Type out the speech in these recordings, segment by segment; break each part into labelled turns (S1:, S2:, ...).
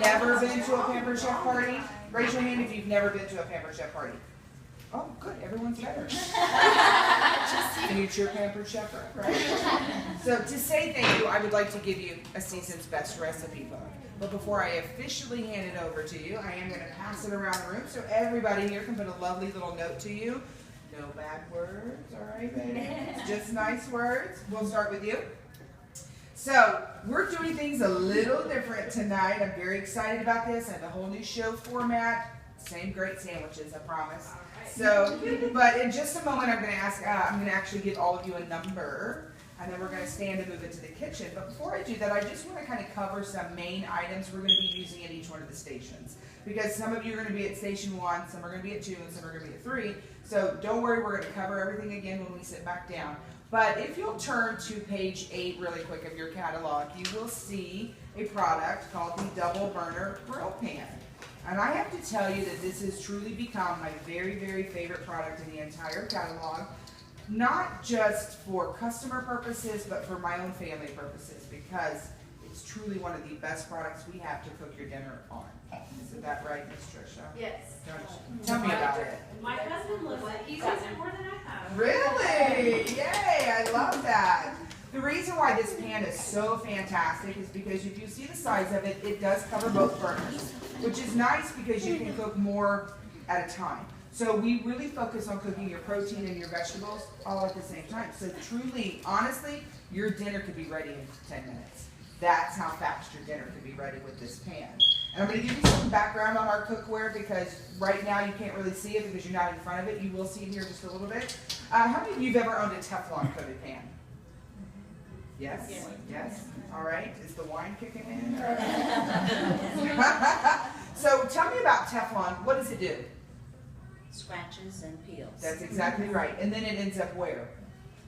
S1: never been to a Pampered Chef party? Raise your hand if you've never been to a Pampered Chef party. Oh, good. Everyone's better. And you cheer Pampered Chef, right? So to say thank you, I would like to give you a season's best recipe book. But before I officially hand it over to you, I am going to pass it around the room so everybody here can put a lovely little note to you. No bad words, all right, baby? Just nice words. We'll start with you. So we're doing things a little different tonight. I'm very excited about this. I have a whole new show format. Same great sandwiches, I promise. So, but in just a moment, I'm going to actually give all of you a number, and then we're going to stand and move into the kitchen. But before I do that, I just want to kind of cover some main items we're going to be using at each one of the stations. Because some of you are going to be at station 1, some are going to be at 2, and some are going to be at 3. So don't worry, we're going to cover everything again when we sit back down. But if you'll turn to page 8 really quick of your catalog, you will see a product called the Double Burner Grill Pan. And I have to tell you that this has truly become my very, very favorite product in the entire catalog. Not just for customer purposes, but for my own family purposes, because it's truly one of the best products we have to cook your dinner on. Isn't that right, Miss Tricia?
S2: Yes.
S1: Tell me about it.
S2: My husband lives it. He uses it more than I have.
S1: Really? Yay, I love that. The reason why this pan is so fantastic is because if you see the size of it, it does cover both burners, which is nice because you can cook more at a time. So we really focus on cooking your protein and your vegetables all at the same time. So truly, honestly, your dinner could be ready in 10 minutes. That's how fast your dinner could be ready with this pan. And I'm going to give you some background on our cookware because right now you can't really see it because you're not in front of it. You will see it here just a little bit. How many of you have ever owned a Teflon coated pan? Yes? Yes. Yes? All right. Is the wine kicking in? So tell me about Teflon. What does it do?
S3: Scratches and peels.
S1: That's exactly right. And then it ends up where?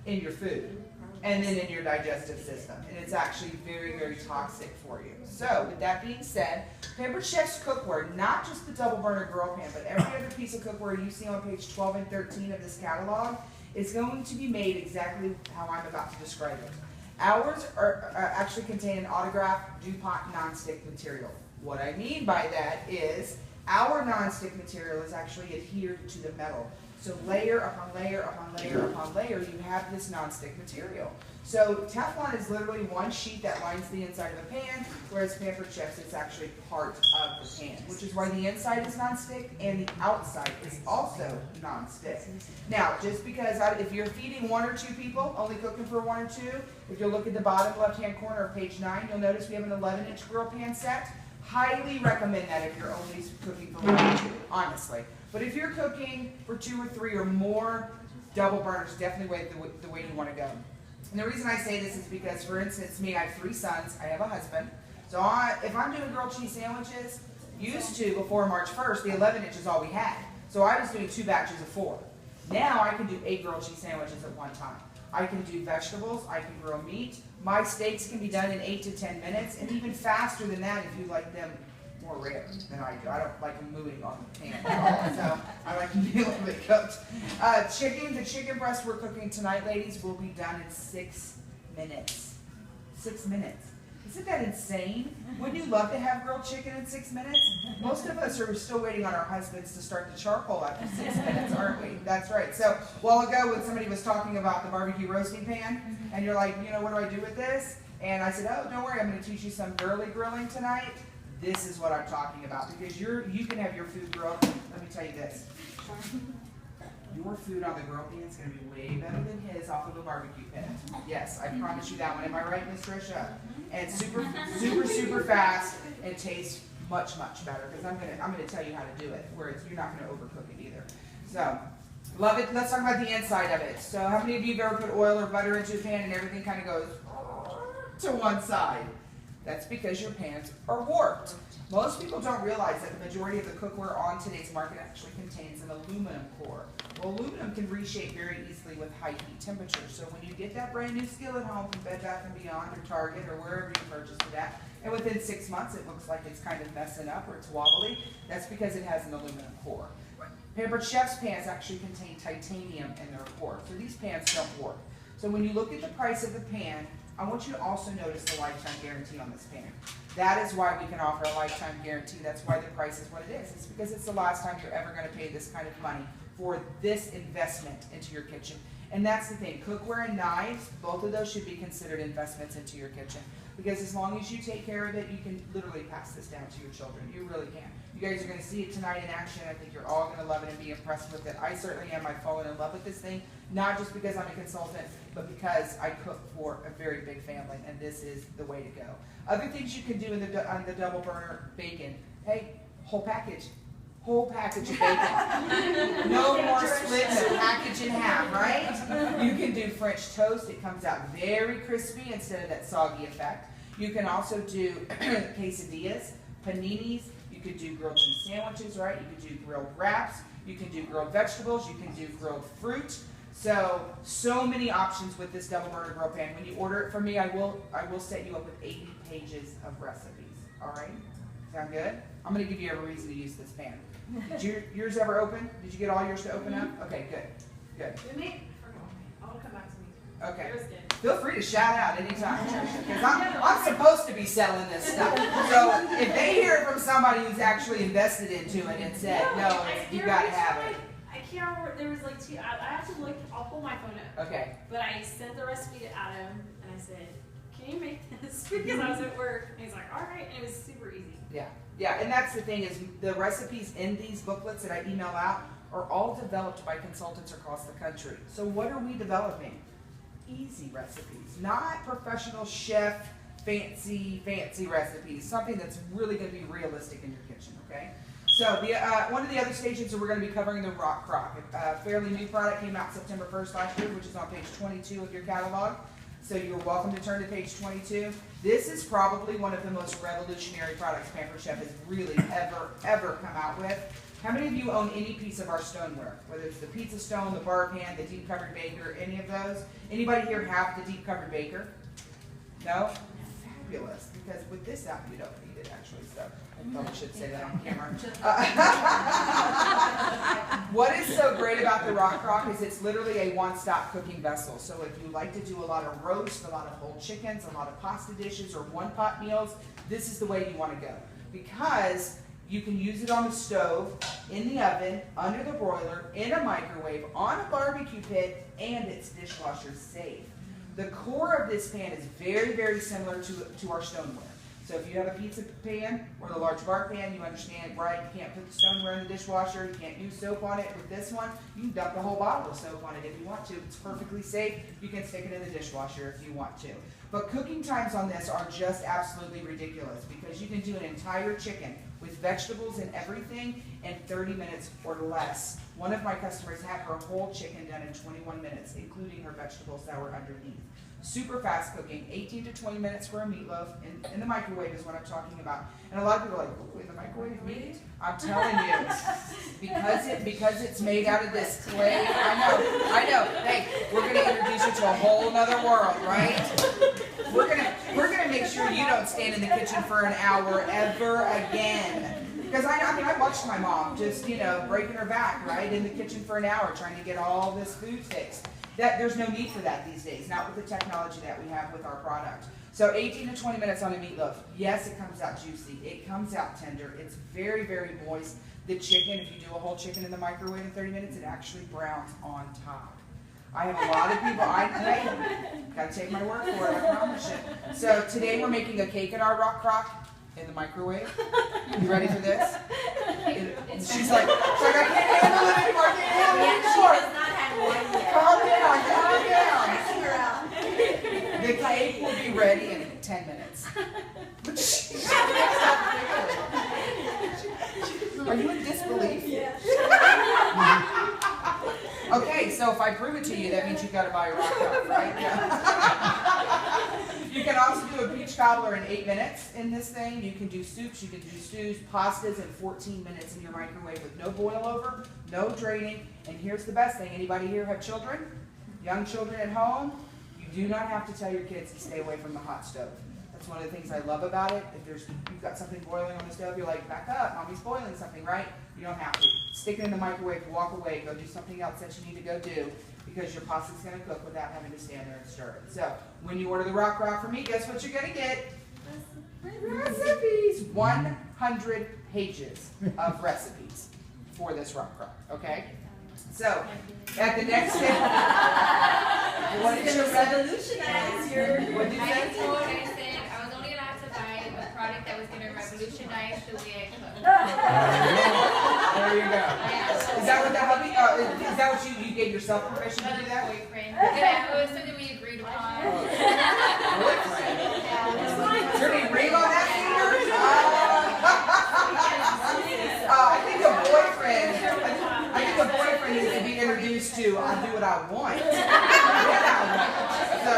S1: In your food. And then in your digestive system. And it's actually very, very toxic for you. So with that being said, Pampered Chef's cookware, not just the double burner grill pan, but every other piece of cookware you see on page 12 and 13 of this catalog is going to be made exactly how I'm about to describe it. Ours are actually contain an autographed DuPont nonstick material. What I mean by that is our nonstick material is actually adhered to the metal. So layer upon layer upon layer upon layer, you have this nonstick material. So Teflon is literally one sheet that lines the inside of a pan, whereas Pampered Chef's it's actually part of the pan, which is why the inside is nonstick and the outside is also nonstick. Now, just because if you're feeding 1 or 2 people, only cooking for 1 or 2, if you look at the bottom left-hand corner of page 9, you'll notice we have an 11-inch grill pan set. Highly recommend that if you're only cooking for 1 or 2, honestly. But if you're cooking for 2 or 3 or more, double burner is definitely the way you want to go. And the reason I say this is because, for instance, me, I have 3 sons, I have a husband. So if I'm doing grilled cheese sandwiches, used to, before March 1st, the 11-inch is all we had. So I was doing 2 batches of 4. Now I can do 8 grilled cheese sandwiches at one time. I can do vegetables, I can grill meat. My steaks can be done in 8 to 10 minutes, and even faster than that if you like them more rare than I do. I don't like them moving on the pan at all, so I like to be a little bit cooked. The chicken breast we're cooking tonight, ladies, will be done in 6 minutes. 6 minutes. Isn't that insane? Wouldn't you love to have grilled chicken in 6 minutes? Most of us are still waiting on our husbands to start the charcoal after 6 minutes, aren't we? That's right. So a while ago when somebody was talking about the barbecue roasting pan, and you're like, you know, what do I do with this? And I said, oh, don't worry, I'm going to teach you some girly grilling tonight. This is what I'm talking about, because you can have your food grilled. Let me tell you this. Your food on the grill pan is going to be way better than his off of a barbecue pit. Yes, I promise you that one. Am I right, Miss Tricia? And super, super, super fast, and tastes much, much better, because I'm gonna tell you how to do it, where you're not going to overcook it either. So, love it. Let's talk about the inside of it. So, how many of you have ever put oil or butter into a pan and everything kind of goes to one side? That's because your pans are warped. Most people don't realize that the majority of the cookware on today's market actually contains an aluminum core. Well, aluminum can reshape very easily with high heat temperatures. So when you get that brand new skillet home from Bed Bath & Beyond or Target or wherever you purchased it at, and within 6 months it looks like it's kind of messing up or it's wobbly, that's because it has an aluminum core. Pampered Chef's pans actually contain titanium in their core, so these pans don't warp. So when you look at the price of the pan I want you to also notice the lifetime guarantee on this pan. That is why we can offer a lifetime guarantee. That's why the price is what it is. It's because it's the last time you're ever going to pay this kind of money for this investment into your kitchen. And that's the thing, cookware and knives, both of those should be considered investments into your kitchen. Because as long as you take care of it, you can literally pass this down to your children. You really can. You guys are going to see it tonight in action. I think you're all going to love it and be impressed with it. I certainly am. I've fallen in love with this thing, not just because I'm a consultant, but because I cook for a very big family, and this is the way to go. Other things you can do on the double burner bacon. Hey, whole package. Whole package of bacon. No more splitting the package in half, right? You can do French toast. It comes out very crispy instead of that soggy effect. You can also do quesadillas, paninis. You could do grilled cheese sandwiches, right? You could do grilled wraps. You can do grilled vegetables. You can do grilled fruit. So many options with this double burner grill pan. When you order it from me, I will set you up with 80 pages of recipes. All right? Sound good? I'm going to give you every reason to use this pan. Did yours ever open? Did you get all yours to open up? Okay, good. Good.
S2: I'll come back to me.
S1: Okay.
S2: Yours did.
S1: Feel free to shout out anytime, Tricia, because I'm supposed to be selling this stuff. So if they hear it from somebody who's actually invested into it and said, no, you got to have it.
S2: I can't remember. There was like two. I have to look. I'll pull my phone up.
S1: Okay.
S2: But I sent the recipe to Adam, and I said, "Can you make this?" Because I was at work, and he's like, "All right," and it was super easy.
S1: Yeah. Yeah, and that's the thing is the recipes in these booklets that I email out are all developed by consultants across the country. So what are we developing? Easy recipes, not professional chef, fancy recipes, something that's really going to be realistic in your kitchen, okay? So one of the other stations that we're going to be covering the Rock Crock. A fairly new product came out September 1st last year, which is on page 22 of your catalog. So you're welcome to turn to page 22. This is probably one of the most revolutionary products Pampered Chef has really ever come out with. How many of you own any piece of our stoneware? Whether it's the pizza stone, the bar pan, the deep covered baker, any of those? Anybody here have the deep covered baker? No? Fabulous, because with this out you don't need it actually, so I probably should say that on camera. What is so great about the Rock Crock is it's literally a one-stop cooking vessel. So if you like to do a lot of roast, a lot of whole chickens, a lot of pasta dishes, or one-pot meals, this is the way you want to go. Because you can use it on the stove, in the oven, under the broiler, in a microwave, on a barbecue pit, and it's dishwasher safe. The core of this pan is very similar to our stoneware. So if you have a pizza pan or the large bar pan, you understand, right? You can't put the stoneware in the dishwasher. You can't use soap on it. With this one, you can dump the whole bottle of soap on it if you want to. It's perfectly safe. You can stick it in the dishwasher if you want to. But cooking times on this are just absolutely ridiculous because you can do an entire chicken with vegetables and everything in 30 minutes or less. One of my customers had her whole chicken done in 21 minutes, including her vegetables that were underneath. Super fast cooking, 18 to 20 minutes for a meatloaf. In the microwave is what I'm talking about. And a lot of people are like, oh, in the microwave meat? I'm telling you, because it's made out of this clay. I know. Hey, we're going to introduce you to a whole other world, right? We're gonna make sure you don't stand in the kitchen for an hour ever again. Because I watched my mom just, breaking her back, right, in the kitchen for an hour trying to get all this food fixed. There's no need for that these days, not with the technology that we have with our product. So 18 to 20 minutes on a meatloaf. Yes, it comes out juicy. It comes out tender. It's very moist. The chicken, if you do a whole chicken in the microwave in 30 minutes, it actually browns on top. I have a lot of people, gotta take my word for it, I promise you. So today we're making a cake in our Rock Crock in the microwave. You ready for this? She's like, I can't handle it anymore, I can't handle it anymore. Calm down. The cake will be ready in 10 minutes. Are you in disbelief?
S2: Yes.
S1: Okay, so if I prove it to you, that means you've got to buy a Rock Crock, right? Yeah. You can also do a peach cobbler in 8 minutes in this thing. You can do soups, you can do stews, pastas in 14 minutes in your microwave with no boil over, no draining. And here's the best thing. Anybody here have children? Young children at home? You do not have to tell your kids to stay away from the hot stove. That's one of the things I love about it. If you've got something boiling on the stove, you're like, back up, mommy's boiling something, right? You don't have to. Stick it in the microwave, walk away, go do something else that you need to go do. because your pasta's going to cook without having to stand there and stir it. So when you order the rock from me, guess what you're going to get? Recipes. 100 pages of recipes for this rock, okay? So at the next step, what did you revolutionize your? What did you say?
S4: I said I was only gonna have to buy a product that was gonna revolutionize the way I cook.
S1: There you go. Is that what the hubby? Is that what you gave yourself permission to do that?
S4: Boyfriend. Yeah, it was something we agreed upon.
S1: Boyfriend. You're gonna ring on that finger? I think a boyfriend. I think a boyfriend needs to be introduced to. I do what I want. When I want. So.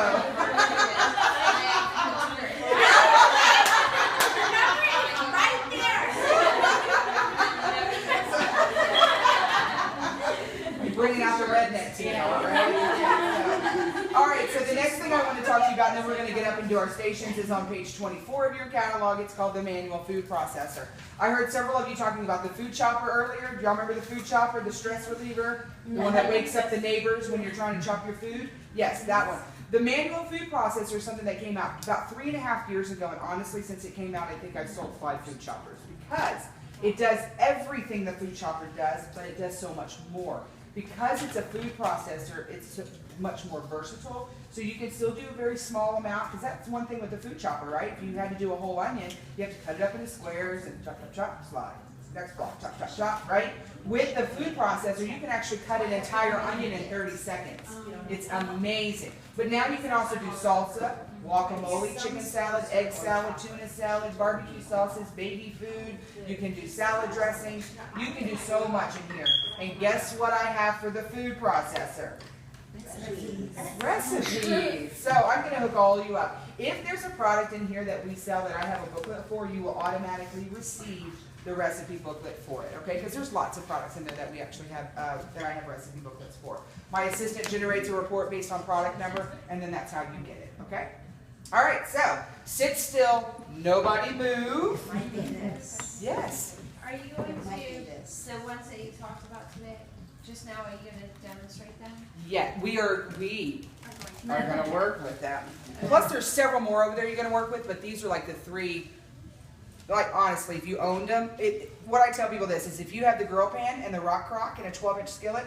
S1: Bringing out the redneck team, all right? All right, so the next thing I want to talk to you about, and then we're going to get up and do our stations, is on page 24 of your catalog. It's called the manual food processor. I heard several of you talking about the food chopper earlier. Do y'all remember the food chopper, the stress reliever? The one that wakes up the neighbors when you're trying to chop your food? Yes, that one. The manual food processor is something that came out about 3.5 years ago, and honestly, since it came out, I think I've sold 5 food choppers because it does everything the food chopper does, but it does so much more. Because it's a food processor, it's much more versatile. So you can still do a very small amount, because that's one thing with the food chopper, right? If you had to do a whole onion, you have to cut it up into squares and chop, chop, chop, slide. Next block, chop, chop, chop, right? With the food processor, you can actually cut an entire onion in 30 seconds. It's amazing. But now you can also do salsa, guacamole, chicken salad, egg salad, tuna salad, barbecue sauces, baby food. You can do salad dressings. You can do so much in here. And guess what I have for the food processor? Recipes. So I'm going to hook all of you up. If there's a product in here that we sell that I have a booklet for, you will automatically receive the recipe booklet for it, okay? Because there's lots of products in there that we actually have, that I have recipe booklets for. My assistant generates a report based on product number, and then that's how you get it, okay? All right, so sit still, nobody move. Yes.
S5: Are you going to, the ones that you talked about today, just now, are you going to demonstrate them?
S1: Yeah, we are going to work with them. Plus there's several more over there you're going to work with, but these are like the 3. Like, honestly, if you owned them, what I tell people this is if you have the grill pan and the rock crock and a 12-inch skillet,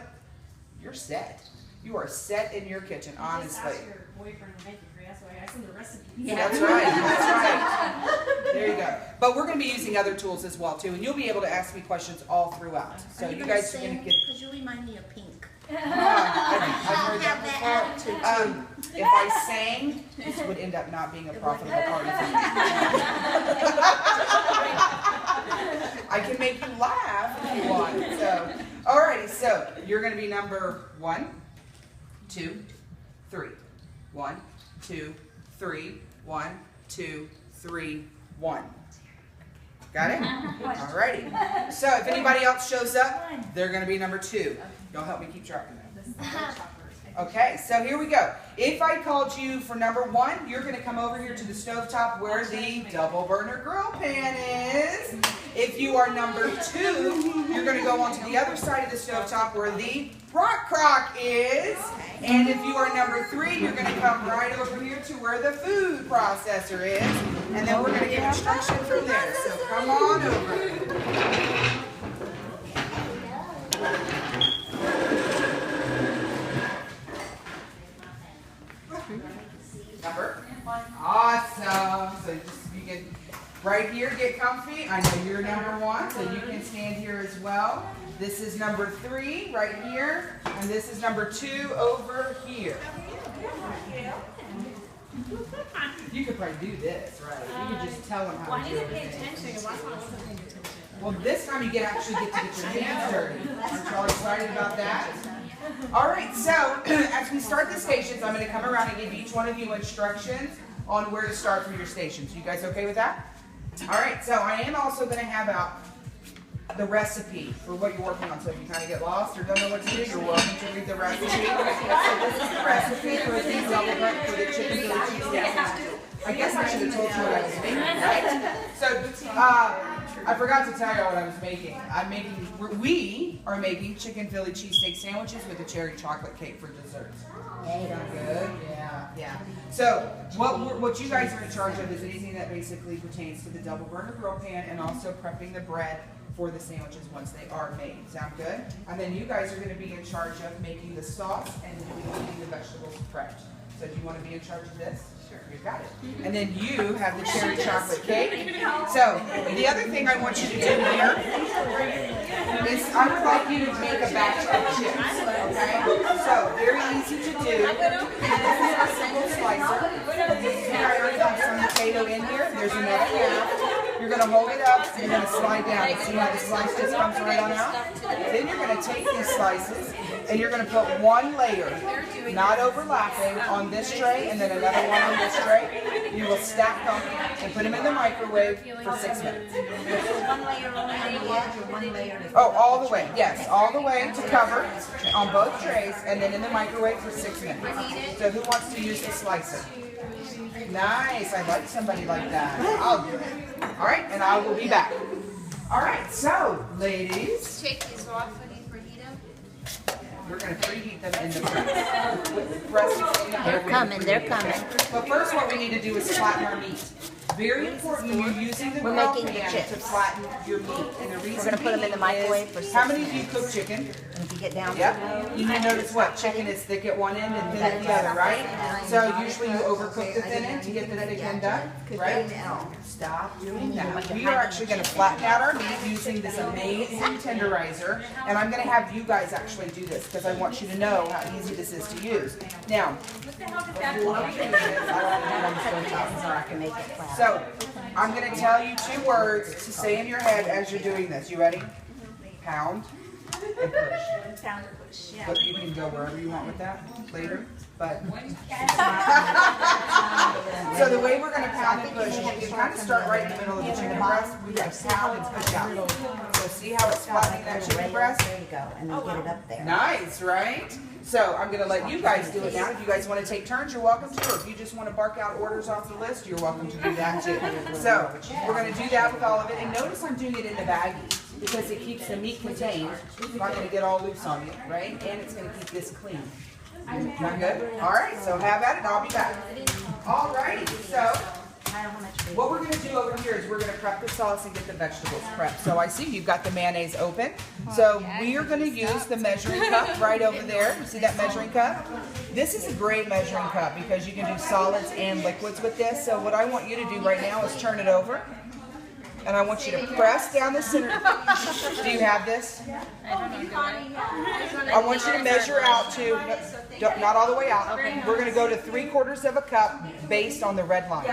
S1: you're set. You are set in your kitchen, honestly.
S2: Just ask your boyfriend to make it for you. That's why I send the recipe.
S1: Yeah. That's right. That's right. There you go. But we're going to be using other tools as well, too, and you'll be able to ask me questions all throughout. So you guys are going to get...
S3: Because you remind me of Pink.
S1: I've heard that before. If I sang, this would end up not being a profitable party for me. I can make you laugh if you want. So, alrighty, so you're going to be number 1, 2, 3. 1, 2, 3. 1, 2, 3, 1. Got it? Alrighty. So if anybody else shows up, they're going to be number 2. Y'all help me keep track of that. Okay, so here we go. If I called you for number 1, you're going to come over here to the stovetop where the double burner grill pan is. If you are number 2, you're going to go onto the other side of the stovetop where the rock crock is. And if you are number 3, you're going to come right over here to where the food processor is. And then we're going to get instruction from there. So come on over. Number? Awesome. So you can right here get comfy. I know you're number 1, so you can stand here as well. This is number 3 right here, and this is number 2 over here. You could probably do this, right? You could just tell them how to do it. Well, this time you actually get to get your hands dirty. Aren't y'all excited about that? All right, so as we start the stations, I'm going to come around and give each one of you instructions on where to start for your stations. You guys okay with that? All right, so I am also going to have out the recipe for what you're working on. So if you kind of get lost or don't know what to do, you're welcome to read the recipe. So this is the recipe for the double burnt for the chicken and cheese. I guess I should have told you what I was making, right? So I forgot to tell you what I was making. We are making chicken Philly cheesesteak sandwiches with a cherry chocolate cake for dessert. Sound good? Yeah. So what you guys are in charge of is anything that basically pertains to the double burner grill pan and also prepping the bread for the sandwiches once they are made. Sound good? And then you guys are going to be in charge of making the sauce and getting the vegetables prepped. So do you want to be in charge of this? Sure. You got it. And then you have the cherry chocolate cake. So the other thing I want you to do here is I would like you to make a batch of chips. Okay? So very easy to do. This is a single slicer. Here I already have some potato in here. There's another half. You're going to hold it up and you're going to slide down. See how the slice just comes right on out? Then you're going to take these slices and you're going to put one layer, not overlapping, on this tray and then another one on this tray. You will stack them and put them in the microwave for 6 minutes.
S3: One layer on the edge or one layer?
S1: Oh, all the way, yes, all the way to cover on both trays and then in the microwave for 6 minutes. So who wants to use the slicer? Nice, I like somebody like that. I'll do it. All right, and I will be back. All right, so ladies,
S5: Take these off when you preheat them.
S1: we're going to preheat them in the press.
S3: They're coming, they're coming.
S1: But first what we need to do is flatten our meat. Very important when you're using the
S3: We're
S1: grill
S3: making the
S1: pan
S3: chips.
S1: to flatten your meat. And the reason
S3: We're gonna put them in the
S1: being
S3: microwave
S1: is,
S3: for 6
S1: how many of you
S3: minutes.
S1: cook chicken?
S3: And if you get down.
S1: Yep. You notice what? Chicken is thick at one end and thin at the other, right? So usually you overcook the thin end to get the thick end done, right? Stop doing that. We are actually going to flatten out our meat using this amazing tenderizer. And I'm going to have you guys actually do this because I want you to know how easy this is to use. Now, before we do this,
S3: I can make it flat.
S1: so I'm going to tell you 2 words to say in your head as you're doing this. You ready? Pound and push.
S3: Pound or push, yeah.
S1: But you can go wherever you want with that later. But so the way we're going to pound and push is you can kind of start right in the middle of the chicken breast. We just pound and push out. So see how it's flattening that chicken breast?
S3: There you go, and then get it up there.
S1: Nice, right? So I'm going to let you guys do it now. If you guys want to take turns, you're welcome to. Or if you just want to bark out orders off the list, you're welcome to do that too. So we're going to do that with all of it. And notice I'm doing it in the baggie because it keeps the meat contained. It's not going to get all loose on you, right? And it's going to keep this clean. Not good? All right, so have at it. I'll be back. All righty, so what we're going to do over here is we're going to prep the sauce and get the vegetables prepped. So I see you've got the mayonnaise open. So we are going to use the measuring cup right over there. You see that measuring cup? This is a great measuring cup because you can do solids and liquids with this. So what I want you to do right now is turn it over. And I want you to press down the center. Do you have this? I want you to measure out to, not all the way out. We're going to go to 3/4 of a cup based on the red line.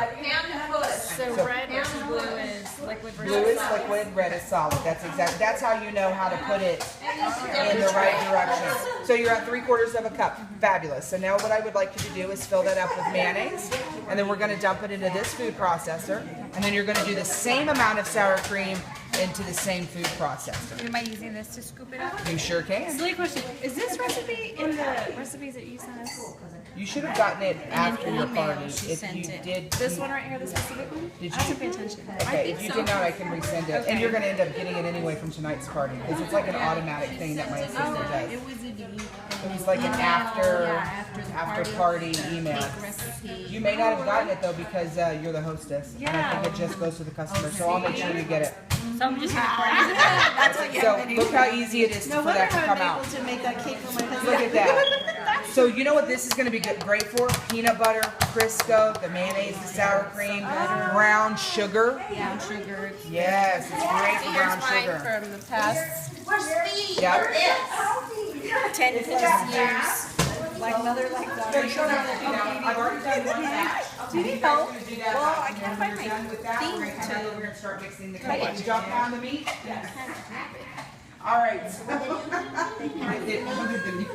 S2: So red versus blue is liquid versus
S1: Blue is
S2: solid.
S1: liquid, red is solid. That's how you know how to put it in the right direction. So you're at 3/4 of a cup. Fabulous. So now what I would like you to do is fill that up with mayonnaise, and then we're going to dump it into this food processor, and then you're going to do the same amount of sour cream into the same food processor.
S2: Am I using this to scoop it up?
S1: You sure can.
S2: Silly question. Is this recipe in the recipes that you sent us?
S1: You should have gotten it after your
S2: email
S1: party.
S2: she
S1: If
S2: sent
S1: you
S2: it.
S1: did,
S2: This one right here, the specific one?
S1: Did
S2: I
S1: you?
S2: didn't pay attention.
S1: Okay, if you did not, I can resend it. And you're going to end up getting it anyway from tonight's party because it's like an automatic thing that my assistant does. It was like an after party email. You may not have gotten it though because you're the hostess, and I think it just goes to the customer. So I'll make sure you get it.
S2: So I'm just recording.
S1: So look how easy it is for that to come out.
S6: to make that cake for my husband.
S1: Look at that. So you know what this is going to be great for? Peanut butter, Crisco, the mayonnaise, the sour cream, brown sugar.
S2: Brown sugar.
S1: Yes, it's great for brown sugar.
S2: From the past
S1: Yep.
S2: 10 plus years.
S6: Like mother, like daughter.
S1: So you don't have to do that. I've already done one batch.
S6: Do you need help? Well, I can't find my
S1: Done with that, we're gonna come over and start mixing the cake. You drop down the meat? All right. I did under the meat.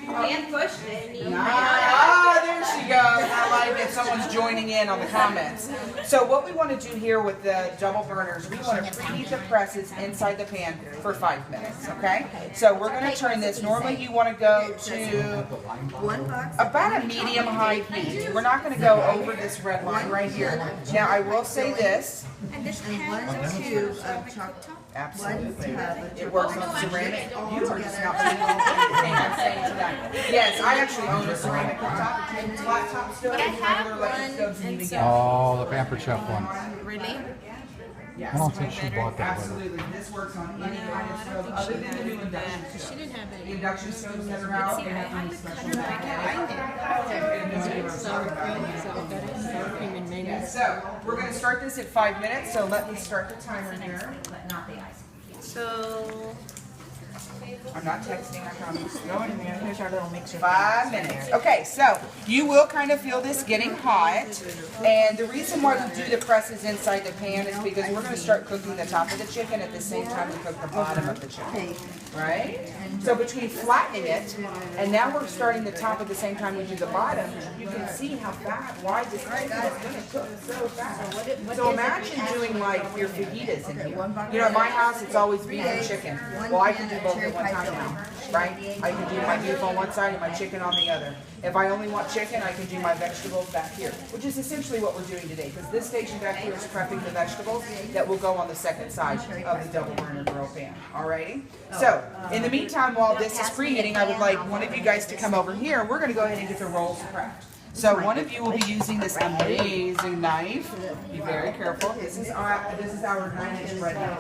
S5: And push it.
S1: Ah, there she goes. I like it. Someone's joining in on the comments. So what we want to do here with the double burners, we want to preheat the presses inside the pan for 5 minutes, okay? So we're going to turn this. Normally you want to go to about a medium-high heat. We're not going to go over this red line right here. Now I will say this.
S6: And this
S7: And
S6: has
S7: 1 tube of chocolate.
S1: Absolutely.
S7: 1 tub of
S1: It works
S7: chocolate.
S1: on ceramic.
S7: All
S1: You are just
S7: together.
S1: not putting all anything I'm saying tonight. Yes, I actually own a ceramic cooktop, flat top stove, regular electric stoves, and even gas.
S8: Oh, the Pampered Chef one.
S6: really.
S1: Yes.
S8: I don't think she bought that with her.
S1: Absolutely. This works on any kind of stove other than the new induction
S6: She
S1: stove.
S6: didn't have
S1: The
S6: that.
S1: induction stoves that are out, they have these special magnets.
S6: Sour cream and mayonnaise.
S1: Yeah, so we're gonna start this at 5 minutes, so let me start the timer here.
S6: So,
S1: I'm not texting, I promise.
S3: Go in there, here's our little mixer.
S1: 5 minutes. Okay, so you will kind of feel this getting hot. And the reason why we do the presses inside the pan is because we're going to start cooking the top of the chicken at the same time we cook the bottom of the chicken. Right? So between flattening it and now we're starting the top at the same time we do the bottom, you can see how wide this chicken is going to cook so fast. So imagine doing like your fajitas in here. You know, at my house it's always beef and chicken. Well, I can do both at one time now, right? I can do my beef on one side and my chicken on the other. If I only want chicken, I can do my vegetables back here, which is essentially what we're doing today, because this station back here is prepping the vegetables that will go on the second side of the double burner grill pan, alrighty? So, in the meantime, while this is preheating, I would like one of you guys to come over here, and we're gonna go ahead and get the rolls prepped. So one of you will be using this amazing knife. Be very careful. This is our 9-inch bread knife.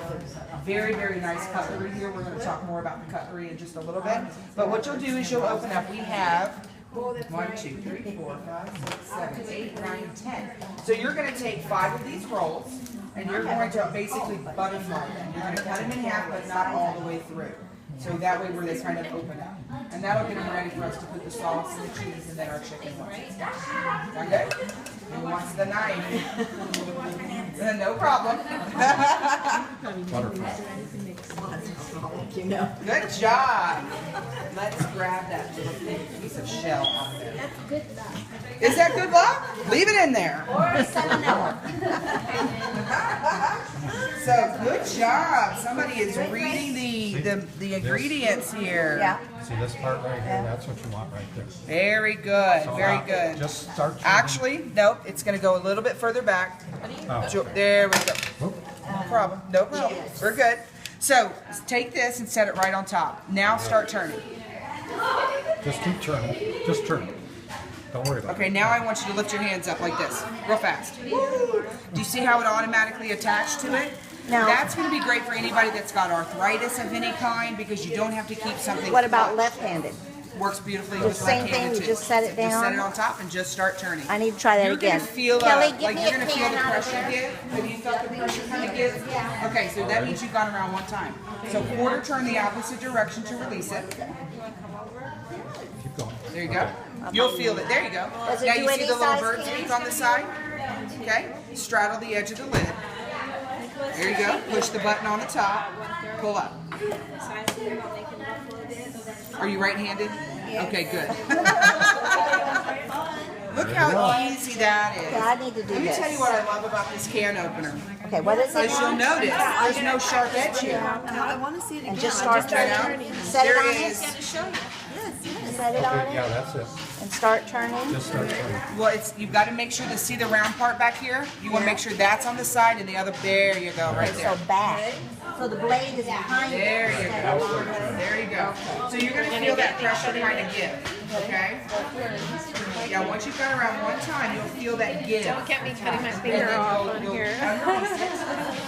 S1: Very, very nice cutlery here. We're going to talk more about the cutlery in just a little bit. But what you'll do is you'll open up. We have 1, 2, 3, 4, 5, 6, 7, 8, 9, 10. So you're going to take 5 of these rolls, and you're going to basically butterfly them. You're going to cut them in half, but not all the way through. So that way where they kind of open up. And that'll get them ready for us to put the sauce and the cheese and then our chicken once it's done. Okay? Who wants the knife? No problem.
S8: Butterfly.
S1: Good job. Let's grab that little piece of shell off there.
S6: that's good luck.
S1: Is that good luck? Leave it in there. So good job. Somebody is reading the ingredients here.
S3: Yeah.
S8: See this part right here? That's what you want right there.
S1: Very good.
S8: So
S1: Very
S8: now,
S1: good.
S8: Just start.
S1: Actually, nope. It's going to go a little bit further back.
S8: Oh.
S1: There we go.
S8: Oop.
S1: No problem. No problem. We're good. So take this and set it right on top. Now start turning.
S8: Just keep turning. Just turn it. Don't worry about
S1: Okay, now I want you to lift your hands up like this, real fast. Do you see how it automatically attached to it?
S3: No.
S1: That's going to be great for anybody that's got arthritis of any kind because you don't have to keep something.
S3: What about
S1: flush.
S3: left-handed?
S1: Works beautifully
S3: The
S1: with
S3: same
S1: left-handed
S3: thing, you
S1: too.
S3: just set it
S1: Just set
S3: down?
S1: it on top and just start turning.
S3: I need to try that
S1: You're
S3: again.
S1: gonna feel
S3: Kelly,
S1: like
S3: give me
S1: you're
S3: a
S1: gonna feel the
S3: can out of
S1: pressure give. Have you felt the pressure kind of give? Okay, so that means you've gone around one time. So quarter turn the opposite direction to release it.
S8: it. Keep going.
S1: There you go. You'll feel it. There you go.
S3: Does it
S1: Now
S3: do
S1: you see
S3: any
S1: the little
S3: size
S1: bird
S3: cans?
S1: beak on the side? Okay. Straddle the edge of the lid. There you go. Push the button on the top. Pull up. Are you right-handed? Okay, good. Look how easy that is.
S3: Okay, I need to do
S1: Let me
S3: this.
S1: tell you what I love about this can opener.
S3: Okay, what is it
S1: As you'll
S3: now?
S1: notice, there's no sharp edge here.
S6: I want to see it again.
S3: And just start turning. Set it
S1: There
S3: on
S1: it
S3: it.
S1: is.
S3: Set it on
S8: Okay, yeah,
S3: it.
S8: that's it.
S3: And start turning.
S8: Just start turning.
S1: Well, you've got to make sure to see the round part back here. You want to make sure that's on the side and the other. There you go, right there.
S3: So back. So the blade is behind it.
S1: There you go. There you go. So you're going to feel that pressure kind of give, okay? Yeah, once you've got around one time, you'll feel that give.
S6: Don't get me cutting my
S1: And
S6: finger
S1: then
S6: off on
S1: you'll
S6: here.
S1: unrelease it.